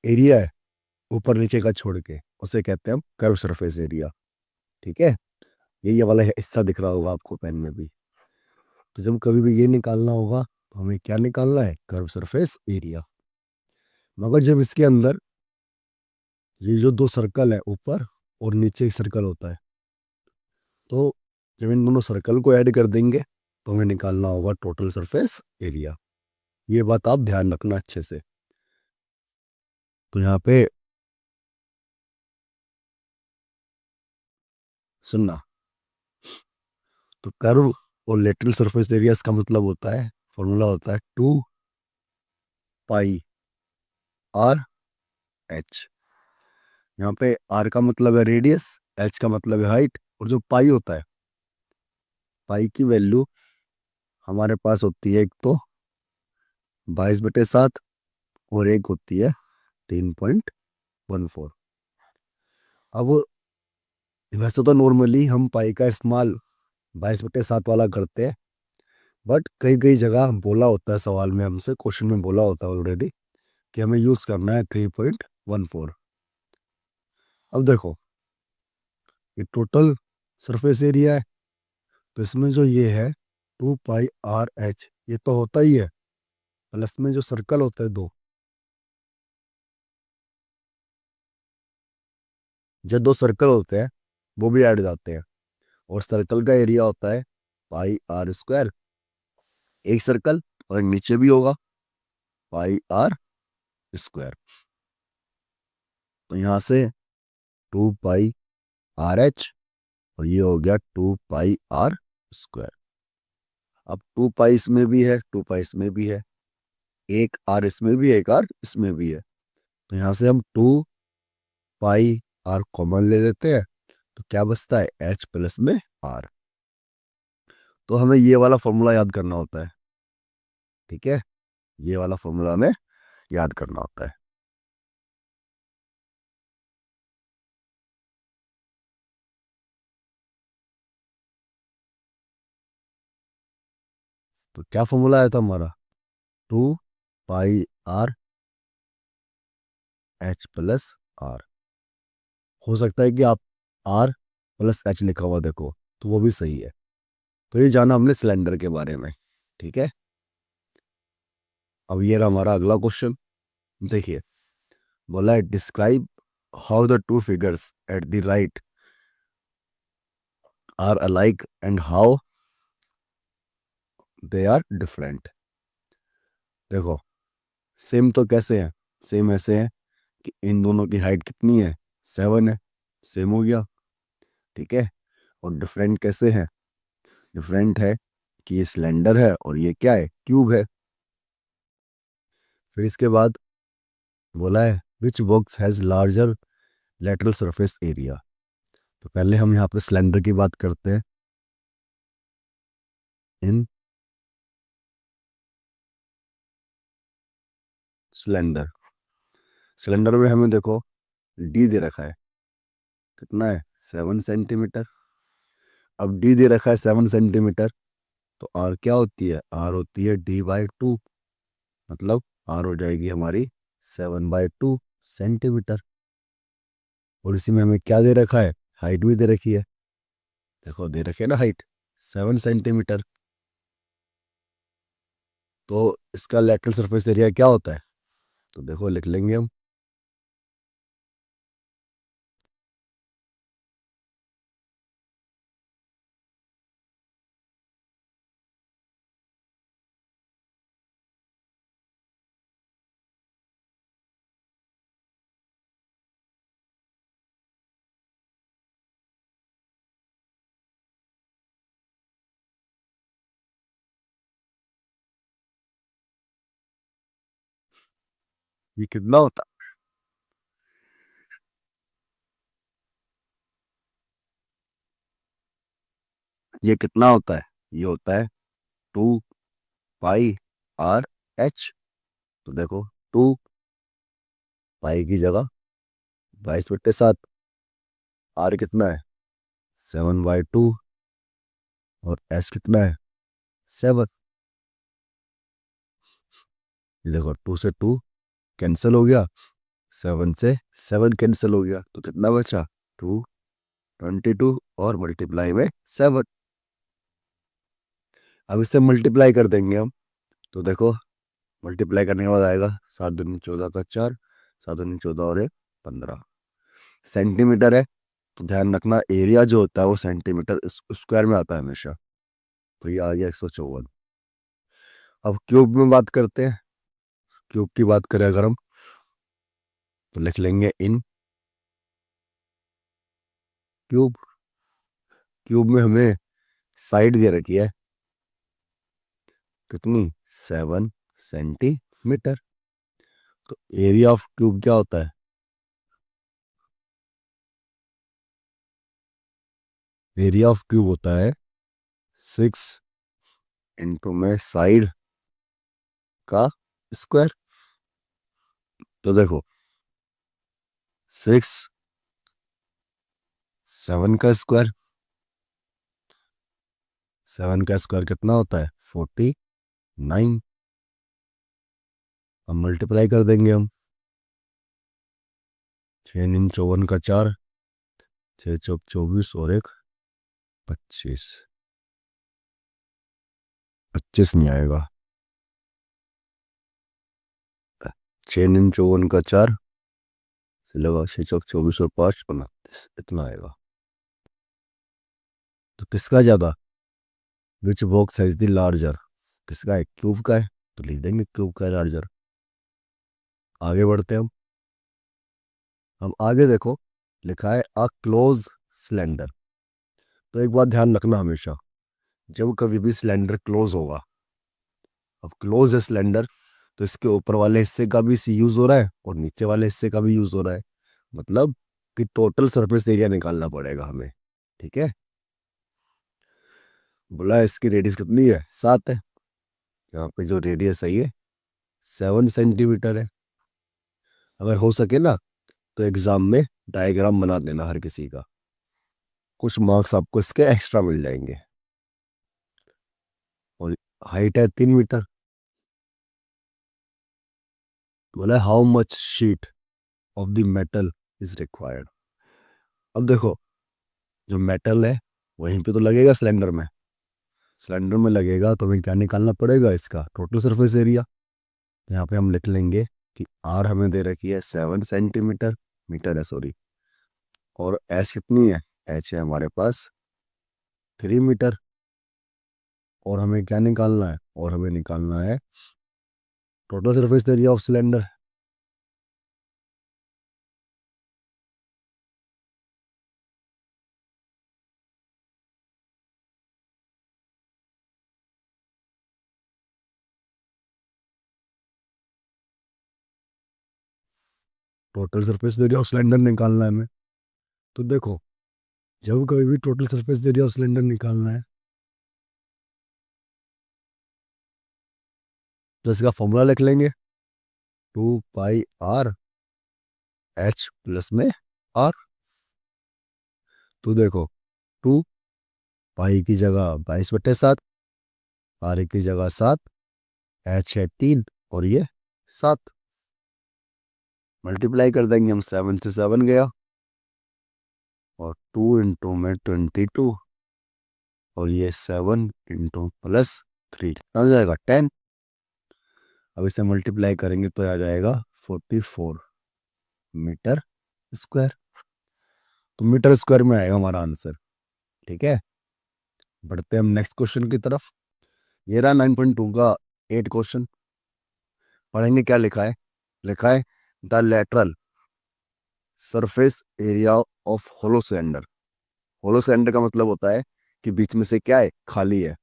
एरिया है ऊपर नीचे का छोड़ के, उसे कहते हैं हम कर्व सरफेस एरिया, ठीक है। ये वाला हिस्सा दिख रहा होगा आपको पेन में भी। तो जब कभी भी ये निकालना होगा तो हमें क्या निकालना है? Curve surface area. मगर जब इसके अंदर ये जो दो सर्कल है, ऊपर और नीचे एक सर्कल होता है, तो जब इन दोनों सर्कल को ऐड कर देंगे तो हमें निकालना होगा टोटल सरफेस एरिया। ये बात आप ध्यान रखना अच्छे से। तो यहाँ पे सुनना, तो कर्व और लेटरल सरफेस एरिया का मतलब होता है, फॉर्मूला होता है 2 पाई आर एच। यहाँ पे आर का मतलब है रेडियस, एच का मतलब है हाइट, और जो पाई होता है, पाई की वैल्यू हमारे पास होती है एक तो 22/7 और एक होती है 3.14। अब वैसे तो नॉर्मली हम पाई का इस्तेमाल 22/7 वाला करते हैं, बट कई कई जगह बोला होता है, सवाल में हमसे क्वेश्चन में बोला होता है ऑलरेडी कि हमें यूज करना है 3.14। अब देखो, ये टोटल सरफेस एरिया है, तो इसमें जो ये है 2 पाई आर एच, ये तो होता ही है, प्लस में जो सर्कल होता है दो, जो दो सर्कल होते हैं वो भी ऐड हो जाते हैं। और सर्कल का एरिया होता है पाई आर स्क्वायर, एक सर्कल, और नीचे भी होगा पाई आर स्क्वायर। तो यहाँ से 2 पाई आर एच, और ये हो गया 2 पाई आर स्क्वायर। अब 2 पाई इसमें भी है, 2 पाई इसमें भी है, एक आर इसमें भी है, एक आर इसमें भी है। तो यहाँ से हम 2 पाई आर कॉमन ले लेते हैं, तो क्या बचता है? एच प्लस में आर। तो हमें ये वाला फॉर्मूला याद करना होता है, ठीक है। ये वाला फॉर्मूला हमें याद करना होता है। तो क्या फॉर्मूला आया था हमारा, 2 पाई एच प्लस आर। हो सकता है कि आप आर प्लस एच लिखा हुआ देखो, तो वो भी सही है। तो ये जाना हमने सिलेंडर के बारे में, ठीक है। अब ये रहा हमारा अगला क्वेश्चन। देखिए, बोला है describe how the two figures at the right are alike and how they are different. देखो, सेम तो कैसे है, सेम ऐसे है कि इन दोनों की हाइट कितनी है, 7 है, सेम हो गया, ठीक है। और डिफरेंट कैसे है, डिफरेंट है कि ये सिलेंडर है और ये क्या है, क्यूब है। फिर इसके बाद बोला है which box has larger lateral surface area. तो पहले हम यहाँ पे सिलेंडर की बात करते हैं। इन सिलेंडर, सिलेंडर में हमें देखो डी दे रखा है, कितना है, 7 सेंटीमीटर। अब डी दे रखा है 7 सेंटीमीटर, तो आर क्या होती है, आर होती है D/2, मतलब आर हो जाएगी हमारी 7/2 सेंटीमीटर। और इसी में हमें क्या दे रखा है, हाइट भी दे रखी है, देखो दे रखे है ना हाइट 7 सेंटीमीटर। तो इसका लेटरल सरफेस एरिया क्या होता है, तो देखो लिख लेंगे हम। ये कितना होता है, ये कितना होता है, ये होता है 2 पाई R H। तो देखो 2 पाई की जगह 22/7, आर कितना है 7/2, और एस कितना है 7। देखो 2 से 2 कैंसिल हो गया, 7 से 7 कैंसिल हो गया, तो कितना बचा 222 और मल्टीप्लाई में 7। अब इससे मल्टीप्लाई कर देंगे हम, तो देखो मल्टीप्लाई करने के बाद आएगा 7 दूनी 14 का 4, 7 दूनी 14 और 1 15 सेंटीमीटर है। तो ध्यान रखना एरिया जो होता है वो सेंटीमीटर स्क्वायर में आता है हमेशा। तो ये आ गया 154। अब क्यूब में बात करते हैं, क्यूब की बात करें अगर हम, तो लिख लेंगे इन क्यूब। क्यूब में हमें साइड दे रखी है कितनी, 7 सेंटीमीटर। तो एरिया ऑफ क्यूब क्या होता है, एरिया ऑफ क्यूब होता है 6 में साइड का स्क्वायर। तो देखो 6 7 का स्क्वायर, 7 का स्क्वायर कितना होता है 49। अब मल्टीप्लाई कर देंगे हम, 6 दूनी 54 का 4, 6 चौक 24 और 1 25, 25 नहीं आएगा, 6 दूनी 54 का 4 से लगा 6 चौक 24 और 5 29, इतना आएगा। तो किसका ज्यादा, which box has the larger, किसका है, क्यूब का है, तो लिख देंगे क्यूब का लार्जर। आगे बढ़ते हैं हम आगे देखो लिखा है अ क्लोज सिलेंडर। तो एक बात ध्यान रखना हमेशा, जब कभी भी सिलेंडर क्लोज होगा, अब क्लोज है सिलेंडर, तो इसके ऊपर वाले हिस्से का भी यूज हो रहा है और नीचे वाले हिस्से का भी यूज हो रहा है, मतलब कि टोटल सरफेस एरिया निकालना पड़ेगा हमें, ठीक है। बोला है इसकी रेडियस कितनी है, 7 है। यहाँ पे जो रेडियस है ये 7 सेंटीमीटर है। अगर हो सके ना तो एग्जाम में डायग्राम बना देना हर किसी का, कुछ मार्क्स आपको इसके एक्स्ट्रा मिल जाएंगे। और हाइट है 3 मीटर। बोला how much sheet of the metal is required. अब देखो, जो मेटल है वहीं पे तो लगेगा सिलेंडर में। सिलेंडर में लगेगा तो हमें क्या निकालना पड़ेगा, इसका टोटल सरफेस एरिया। यहाँ पे हम लिख लेंगे कि आर हमें दे रखी है 7 सेंटीमीटर, मीटर है सॉरी, और एच कितनी है, एच है हमारे पास 3 मीटर। और हमें क्या निकालना है, और हमें निकालना है total surface area of cylinder. Total surface area of cylinder निकालना है हमें। तो देखो, जब कभी भी total surface area of cylinder निकालना है तो इसका फॉर्मूला लिख लेंगे, 2 पाई आर एच प्लस में आर। तो देखो, 2 पाई की जगह 22/7, आर की जगह 7, एच है 3 और ये 7। मल्टीप्लाई कर देंगे हम, 7 से 7 गया, और 2 इंटू में 22, और ये 7 इंटू +3 आ जाएगा 10। अब इसे मल्टीप्लाई करेंगे तो आ जाएगा 44 मीटर स्क्वायर। तो मीटर स्क्वायर में आएगा हमारा आंसर। ठीक है, बढ़ते हैं हम नेक्स्ट क्वेश्चन की तरफ। ये रहा 9.2 का 8 क्वेश्चन। पढ़ेंगे क्या लिखा है। लिखा है the lateral surface area of hollow cylinder. Hollow cylinder का मतलब होता है कि बीच में से क्या है, खाली है।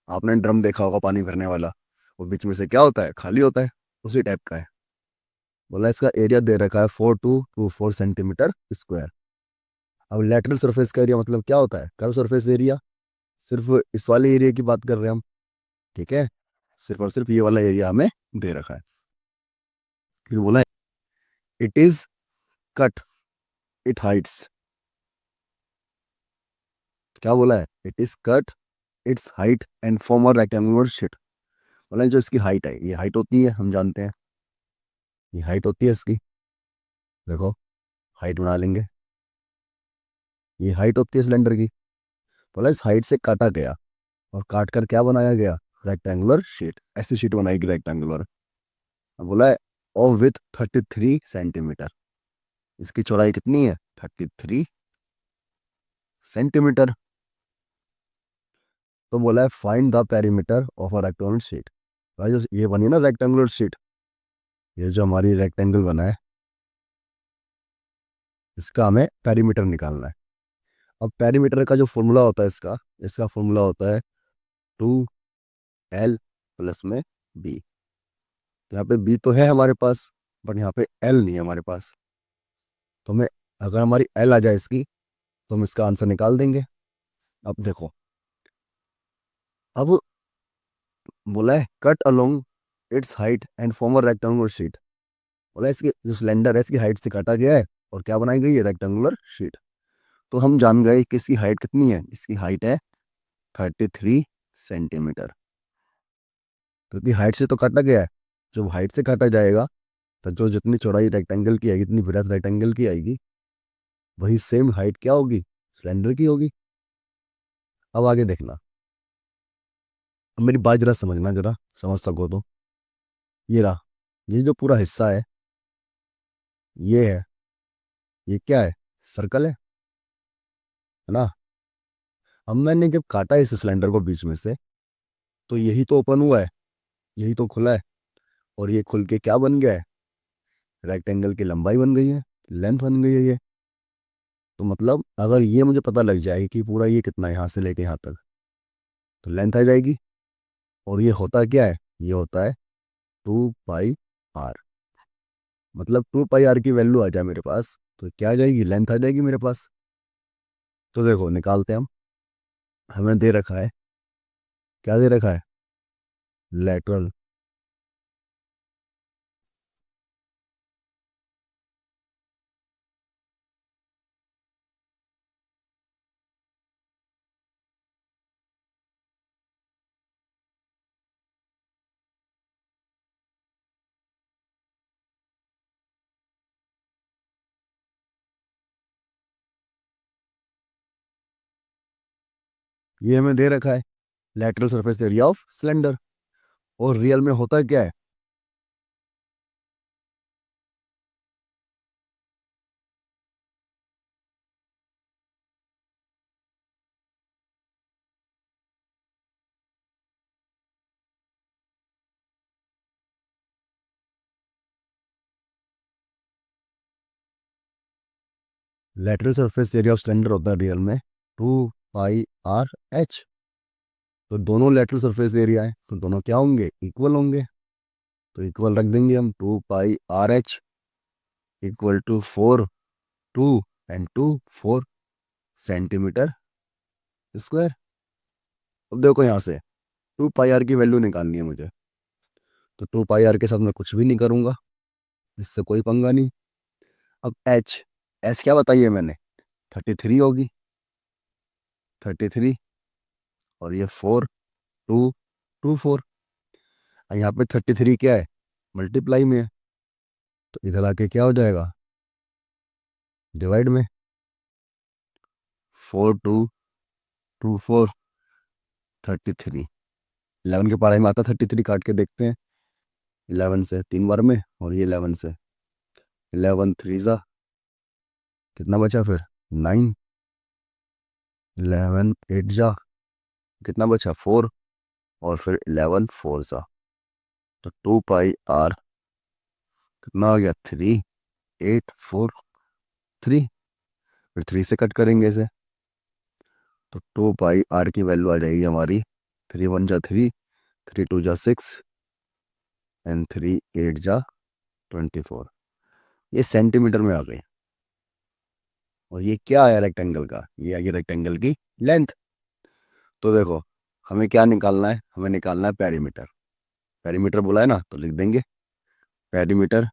आपने ड्रम देखा होगा पानी भरने वाला, वो बीच में से क्या होता है, खाली होता है, उसी टाइप का है। बोला इसका एरिया दे रखा है 4224 सेंटीमीटर स्क्वायर। अब लेटरल सरफेस का एरिया मतलब क्या होता है, कर्व सरफेस एरिया। सिर्फ इस वाले एरिया की बात कर रहे हैं हम। ठीक है, सिर्फ और सिर्फ ये वाला एरिया हमें दे रखा है। फिर बोला it is cut it Heights. क्या बोला है, it is cut it's height and form a rectangular sheet. बोला जो इसकी हाइट है, ये हाइट होती है, हम जानते हैं ये हाइट होती है इसकी। देखो, हाइट बना लेंगे, ये हाइट होती है सिलेंडर की। बोला इस हाइट से काटा गया, और काट कर क्या बनाया गया, रेक्टेंगुलर शीट। ऐसी शीट बनाएगी रेक्टेंगुलर। अब बोला है और विथ 33 सेंटीमीटर। इसकी चौड़ाई कितनी है, 33 सेंटीमीटर। तो बोला है find the perimeter of a rectangular sheet. भाई जो ये बनी ना रेक्टेंगुलर शीट, ये जो हमारी रेक्टेंगल बना है, इसका हमें पेरीमीटर निकालना है। अब पेरीमीटर का जो फॉर्मूला होता है इसका, इसका फॉर्मूला होता है 2L + में B। यहाँ पे B तो है हमारे पास, बट यहाँ पे L नहीं है हमारे पास। तो हमें, अगर हमारी L आ जाए इसकी, तो हम इसका आंसर निकाल देंगे। अब देखो, अब बोला है cut along it's height and form a rectangular sheet. बोला इसकी जो सिलेंडर है इसकी हाइट से काटा गया है और क्या बनाई गई है, रेक्टेंगुलर शीट। तो हम जान गए कि इसकी हाइट कितनी है, इसकी हाइट है 33 सेंटीमीटर। क्योंकि हाइट से तो काटा गया है, जब हाइट से काटा जाएगा तो जो जितनी चौड़ाई रेक्टेंगल की आएगी, जितनी ब्रेथ रेक्टेंगल की आएगी, वही सेम हाइट क्या होगी, सिलेंडर की होगी। अब आगे देखना, अब मेरी बात जरा समझना, जरा समझ सको तो। ये रहा, ये जो पूरा हिस्सा है, ये क्या है, सर्कल है ना। अब मैंने जब काटा इस सिलेंडर को बीच में से, तो यही तो ओपन हुआ है, यही तो खुला है, और ये खुल के क्या बन गया है, रेक्टेंगल की लंबाई बन गई है, लेंथ बन गई है ये। तो मतलब अगर ये मुझे पता लग जाए कि पूरा ये कितना है यहाँ से लेके यहाँ तक, तो लेंथ आ जाएगी। और ये होता क्या है, ये होता है 2 पाई आर। मतलब 2 पाई आर की वैल्यू आ जाए मेरे पास, तो क्या आ जाएगी, लेंथ आ जाएगी मेरे पास। तो देखो निकालते हैं हम। हमें दे रखा है, क्या दे रखा है, लेटरल ये हमें दे रखा है lateral surface area of cylinder, और रियल में होता क्या है? Lateral surface area of cylinder होता है रियल में 2 पाई r h। तो दोनों लेटरल सरफेस एरिया है तो दोनों क्या होंगे? इक्वल होंगे। तो इक्वल रख देंगे हम, 2 pi r h equal to 4 centimetre square. अब देखो यहाँ से 2 पाई r की वैल्यू निकालनी है मुझे, तो 2 पाई r के साथ मैं कुछ भी नहीं करूँगा, इससे कोई पंगा नहीं। अब एच क्या बताइए मैंने? 33 होगी, 33। और ये 4 2 4। यहाँ पे 33 क्या है? मल्टीप्लाई में है, तो इधर आके क्या हो जाएगा? डिवाइड में। 4 2 2 4 33। 11 के पढ़ाई में आता 33, काट के देखते हैं। 11 से 3 बार में, और ये 11 से 11 3 जा, कितना बचा फिर? 9। 11 8 जा, कितना बचा? 4। और फिर 11 4 जा, तो 2 पाई r कितना हो गया? 3 8 4 3। फिर 3 से कट करेंगे इसे, तो 2 पाई r की वैल्यू आ जाएगी हमारी 3 1 जा 3, 3 2 जा 6, एंड 3 8 जा 24। ये सेंटीमीटर में आ गई। और ये क्या है? रेक्टेंगल का, ये आ गई रेक्टेंगल की लेंथ। तो देखो हमें क्या निकालना है? हमें निकालना है पेरीमीटर। पेरीमीटर बोला है ना, तो लिख देंगे पेरीमीटर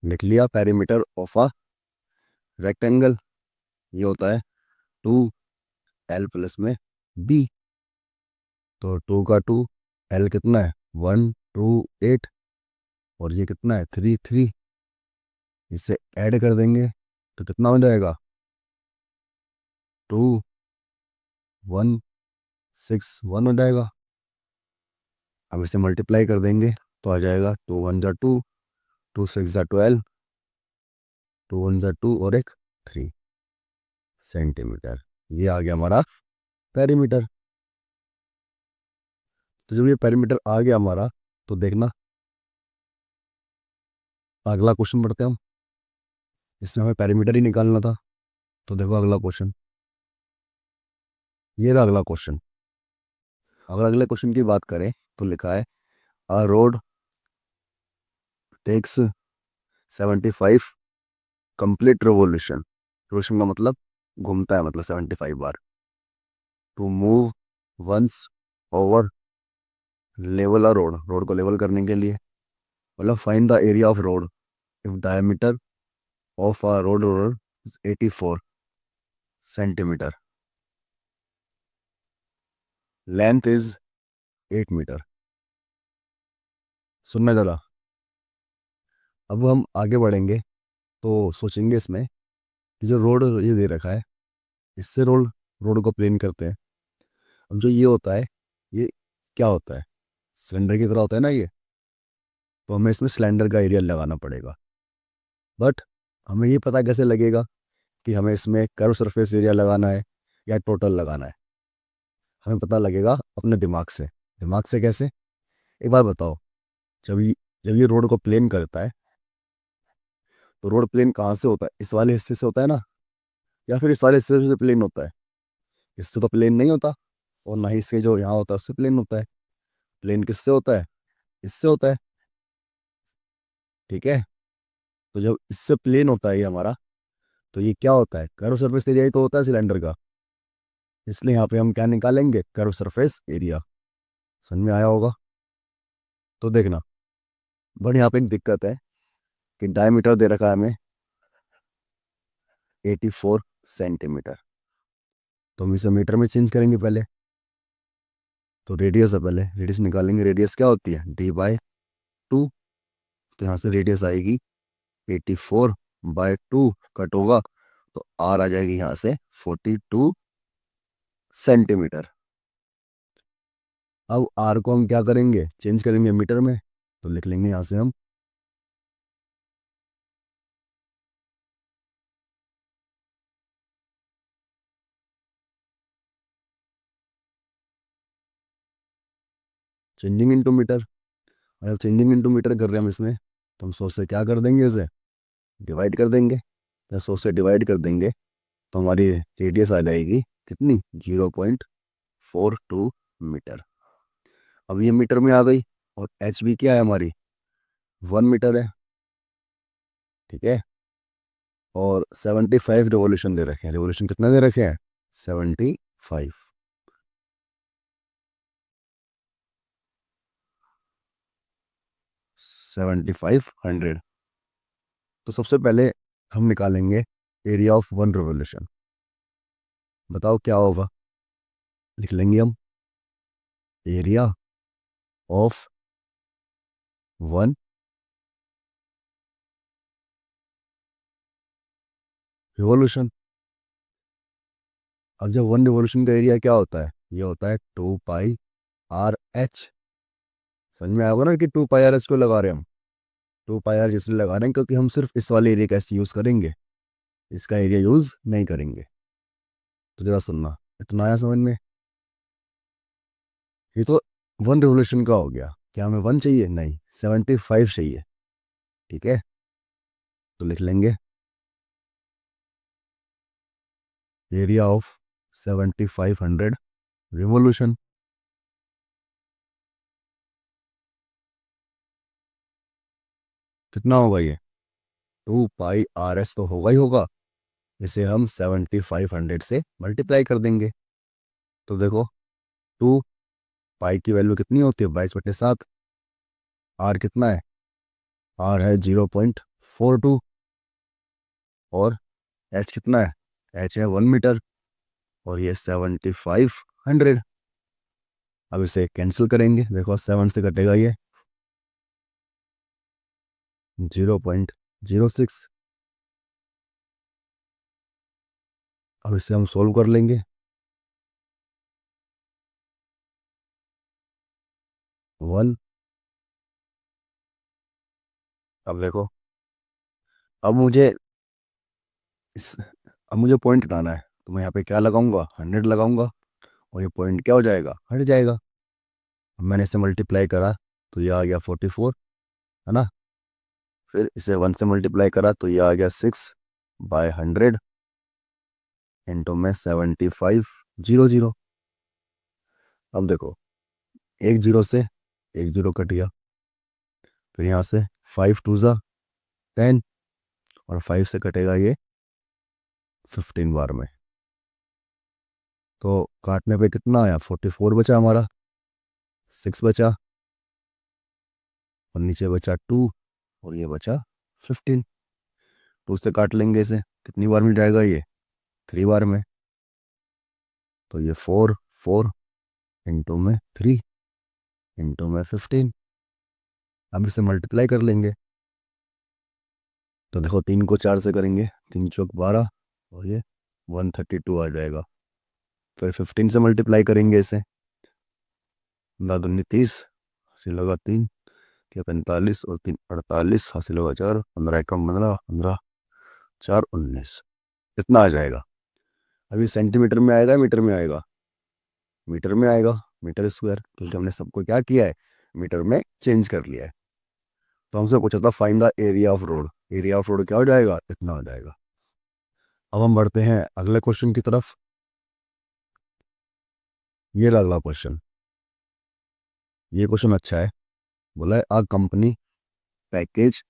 लिख लिया। पेरीमीटर ऑफ अ रेक्टेंगल ये होता है 2l प्लस में b। तो 2 का 2, l कितना है? 1 2 8, और ये कितना है? 3 3। इसे ऐड कर देंगे तो कितना हो जाएगा? 2 1 6 1 हो जाएगा। अब इसे मल्टीप्लाई कर देंगे तो आ जाएगा 2 1 जा 2, 2 6 जा 12, 2 1 जा 2, और एक 3 सेंटीमीटर। ये आ गया हमारा पेरीमीटर। तो जब ये पेरीमीटर आ गया हमारा, तो देखना अगला क्वेश्चन पढ़ते हैं हम। इसमें हमें पेरीमीटर ही निकालना था। तो देखो अगला क्वेश्चन, ये रहा अगला क्वेश्चन। अगर अगले क्वेश्चन की बात करें तो लिखा है a road takes 75 complete revolution. Revolution का मतलब घूमता है, मतलब 75 बार। To move once over level a road, road को लेवल करने के लिए। मतलब find the area of road if diameter of a road roller is 84 centimetre, length is 8 metre. सुनना जरा। अब हम आगे बढ़ेंगे तो सोचेंगे इसमें कि जो रोड ये दे रखा है, इससे रोड को प्लेन करते हैं। अब जो ये होता है, ये क्या होता है? सिलेंडर की तरह होता है ना ये। तो हमें इसमें सिलेंडर का एरिया लगाना पड़ेगा। बट हमें ये पता कैसे लगेगा कि हमें इसमें कर्व सरफेस एरिया लगाना है या टोटल लगाना है? हमें पता लगेगा अपने दिमाग से। दिमाग से कैसे? एक बार बताओ। जब ये जब ये रोड को प्लेन करता है, तो रोड प्लेन कहाँ से होता है? इस वाले हिस्से से होता है ना, या फिर इस वाले हिस्से से प्लेन होता है? इससे तो प्लेन नहीं होता, और ना ही इससे जो यहाँ होता है उससे प्लेन होता है। प्लेन किससे होता है? इससे होता है। ठीक है। तो जब इससे प्लेन होता है ये हमारा, तो ये क्या होता है? कर्व सरफेस एरिया ही तो होता है सिलेंडर का। इसलिए यहाँ पे हम क्या निकालेंगे? Curve surface area. समझ में आया होगा? तो देखना, बट यहाँ पे एक दिक्कत है कि डायमीटर दे रखा है हमें 84 सेंटीमीटर। तो हम इसे मीटर में चेंज करेंगे पहले। तो रेडियस है, पहले रेडियस निकालेंगे। रेडियस क्या होती है? d/2। तो यहाँ से रेडियस आएगी 84/2, कट होगा तो r आ जाएगी यहाँ से 42 सेंटीमीटर। अब r को हम क्या करेंगे? चेंज करेंगे मीटर में। तो लिख लेंगे यहाँ से हम चेंजिंग इनटू मीटर। जब चेंजिंग इनटू मीटर कर रहे हैं हम इसमें, तो हम 100 से क्या कर देंगे? इसे डिवाइड कर देंगे। जब 100 से डिवाइड कर देंगे तो हमारी रेडियस आ जाएगी कितनी? 0.42 मीटर। अब ये मीटर में आ गई, और एच भी क्या है हमारी? 1 मीटर है। ठीक है। और 75 रिवोल्यूशन दे रखे हैं। रिवोल्यूशन कितना दे रखे हैं? 75। 7500। तो सबसे पहले हम निकालेंगे एरिया ऑफ 1 रिवोल्यूशन। बताओ क्या होगा? लिख लेंगे हम एरिया ऑफ 1 रिवोल्यूशन। अब जब 1 रिवोल्यूशन का एरिया क्या होता है? ये होता है 2πRH। समझ में आएगा ना कि 2πRH को लगा रहे हैं हम? 2πR इसलिए लगा रहे हैं क्योंकि हम सिर्फ इस वाले एरिया का यूज़ करेंगे, इसका एरिया यूज़ नहीं करेंगे। तो जरा सुनना, इतना आया समझ में? ये तो 1 रिवोल्यूशन का हो गया। क्या हमें 1 चाहिए? नहीं, 75 चाहिए। ठीक है। तो लिख लेंगे एरिया ऑफ 7500 रिवोल्यूशन। कितना होगा ये? 2πRS तो होगा ही होगा। इसे हम 7500 से मल्टीप्लाई कर देंगे। तो देखो, 2 पाई की वैल्यू कितनी होती है? 22/7। आर कितना है? आर है 0.42। और एच कितना है? एच है 1 मीटर। और ये 7500। अब इसे कैंसिल करेंगे। देखो 7 से कटेगा ये 0.06। अब इसे हम सोल्व कर लेंगे। 1। अब देखो, अब मुझे इस अब मुझे पॉइंट हटाना है, तो मैं यहाँ पे क्या लगाऊंगा? 100 लगाऊंगा, और ये पॉइंट क्या हो जाएगा? हट जाएगा। अब मैंने इसे मल्टीप्लाई करा तो ये आ गया 44, है ना? फिर इसे 1 से मल्टीप्लाई करा तो ये आ गया 6/100 इंटू में 7500। अब देखो, एक जीरो से एक जीरो कट गया। फिर यहाँ से 5 2 ज़ा 10, और 5 से कटेगा ये 15 बार में। तो काटने पे कितना आया? 44 बचा हमारा, 6 बचा, और नीचे बचा 2, और ये बचा 15। तो उससे काट लेंगे इसे। कितनी बार में जाएगा ये? 3 बार में। तो ये 4 इंटू में 3 इंटू में 15। अब इसे मल्टीप्लाई कर लेंगे। तो देखो, 3 को 4 से करेंगे, 3 चौक 12, और ये 132 आ जाएगा। फिर 15 से मल्टीप्लाई करेंगे इसे। 9 दूनी 30, हासिल होगा 3, क्या 45, और 3 48, हासिल होगा 4, 15 एकम 15, 15 4 19। इतना आ जाएगा। अभी सेंटीमीटर में आएगा, मीटर में आएगा? मीटर में आएगा, मीटर स्क्वायर, क्योंकि हमने सबको क्या किया है? मीटर में चेंज कर लिया है। तो हमसे पूछा था find the area of road. Area of road क्या हो जाएगा? इतना हो जाएगा। अब हम बढ़ते हैं अगले क्वेश्चन की तरफ। ये रहा अगला क्वेश्चन। ये क्वेश्चन अच्छा है। बोला है a company package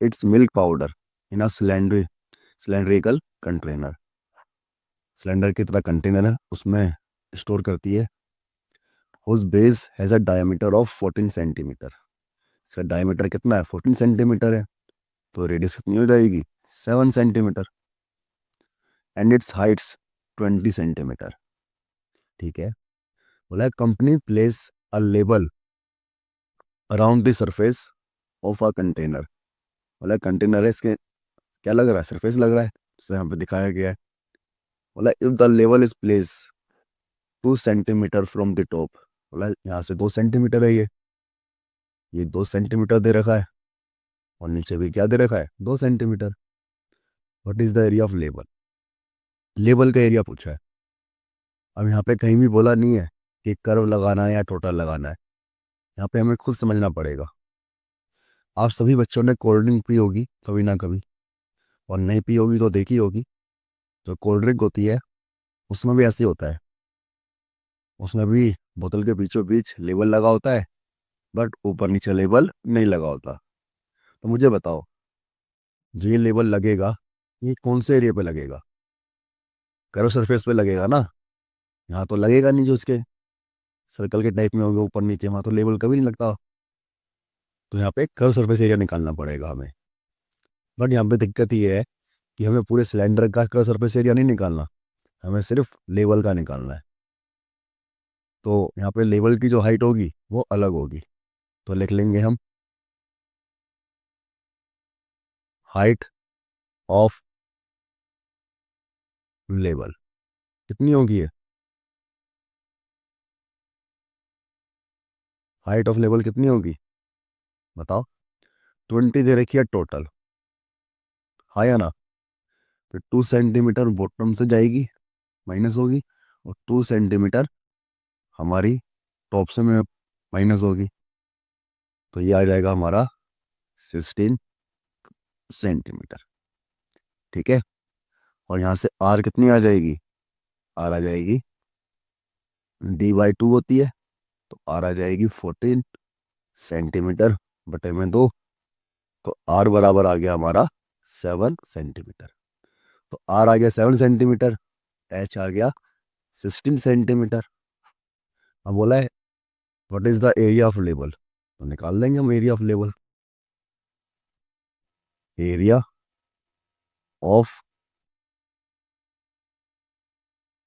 its milk powder in a cylindrical container. Cylinder की तरह कंटेनर है, उसमें स्टोर करती है। Whose base has a diameter of 14 centimetre. इसका डायमीटर कितना है? 14 सेंटीमीटर है। तो रेडियस कितनी हो जाएगी? 7 centimetre. And it's Heights 20 centimetre. ठीक है। बोला company place a label around the surface of a container. बोला कंटेनर है, इसके क्या लग रहा है, सरफेस लग रहा है, जैसे यहाँ पे दिखाया गया है। बोला if the level is place 2 centimetre from the top. बोला यहाँ से 2 सेंटीमीटर है, ये 2 सेंटीमीटर दे रखा है, और नीचे भी क्या दे रखा है, 2 centimetre. What is the area of label, label का एरिया पूछा है। अब यहाँ पे कहीं भी बोला नहीं है कि कर्व लगाना है या टोटल लगाना है, यहाँ पे हमें खुद समझना पड़ेगा। आप सभी बच्चों ने कोल्ड ड्रिंक पी होगी कभी ना कभी, और नहीं पी होगी तो देखी होगी। जो कोल्ड ड्रिंक होती है उसमें भी ऐसे होता है, उसमें भी बोतल के बीचों बीच लेबल लगा होता है, बट ऊपर नीचे लेबल नहीं लगा होता। तो मुझे बताओ, जो ये लेबल लगेगा ये कौन से एरिया पे लगेगा, कर्व सरफेस पे लगेगा ना। यहाँ तो लगेगा नहीं, जो इसके सर्कल के टाइप में होगा ऊपर नीचे, वहाँ तो लेबल कभी नहीं लगता। तो यहाँ पे कर्व सरफेस एरिया निकालना पड़ेगा हमें। बट यहाँ पे दिक्कत ये है कि हमें पूरे सिलेंडर का कर्व सरफेस एरिया नहीं निकालना, हमें सिर्फ लेवल का निकालना है। तो यहाँ पे लेवल की जो हाइट होगी वो अलग होगी, तो लिख लेंगे हम हाइट ऑफ लेवल। कितनी होगी ये, हाइट ऑफ लेवल कितनी होगी बताओ। 20 दे रखी है टोटल, हाँ या ना। फिर 2 सेंटीमीटर बॉटम से जाएगी, माइनस होगी, और 2 सेंटीमीटर हमारी टॉप से में माइनस होगी। तो ये आ जाएगा हमारा 16 सेंटीमीटर। ठीक है, और यहाँ से आर कितनी आ जाएगी, आर आ जाएगी D/2 होती है, तो आर आ जाएगी 14 सेंटीमीटर बटे में 2। तो आर बराबर आ गया हमारा 7 सेंटीमीटर। तो आर आ गया 7 सेंटीमीटर, एच आ गया 16 सेंटीमीटर। अब बोला है what is the area of label, तो निकाल देंगे हम area of label. Area of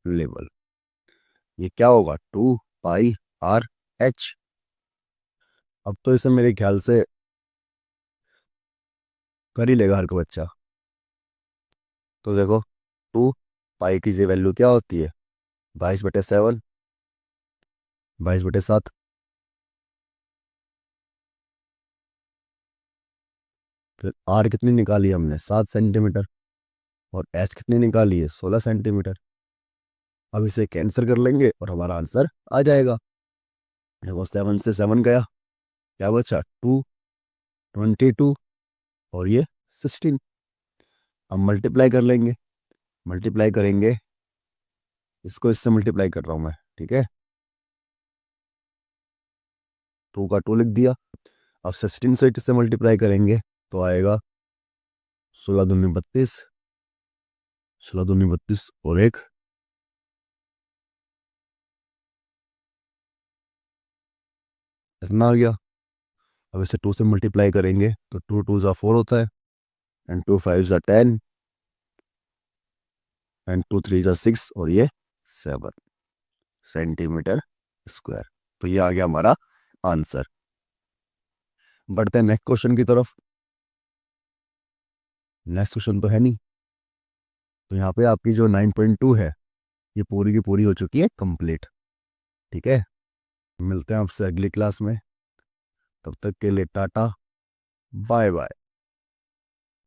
label ये क्या होगा, 2πr/h। अब तो इसे मेरे ख्याल से कर ही लेगा हर कोई बच्चा। तो देखो 2 पाई की जी वैल्यू क्या होती है, 22/7, 22/7। फिर आर कितनी निकाली हमने, 7 सेंटीमीटर, और एच कितनी निकाली है, 16 सेंटीमीटर। अब इसे कैंसिल कर लेंगे और हमारा आंसर आ जाएगा। देखो 7 से 7 गया, क्या बचा, 2, 22, और ये 16। अब मल्टीप्लाई कर लेंगे, मल्टीप्लाई करेंगे, इसको इससे मल्टीप्लाई कर रहा हूँ मैं, ठीक है। 2 का 2 लिख दिया। अब 16 से इससे मल्टीप्लाई करेंगे तो आएगा 16×2 = 32, 16×2 = 32 और एक इतना आ गया। अब इसे 2 से मल्टीप्लाई करेंगे तो 2 × 2 = 4 होता है, एंड 2 × 5 = 10, एंड 2 × 3 = 6, और ये 7 सेंटीमीटर स्क्वायर। तो ये आ गया हमारा आंसर। बढ़ते हैं नेक्स्ट क्वेश्चन की तरफ। नेक्स्ट क्वेश्चन तो है नहीं, तो यहाँ पे आपकी जो 9.2 है ये पूरी की पूरी हो चुकी है कंप्लीट। ठीक है, मिलते हैं आपसे अगली क्लास में, तब तक के लिए टाटा, बाय बाय।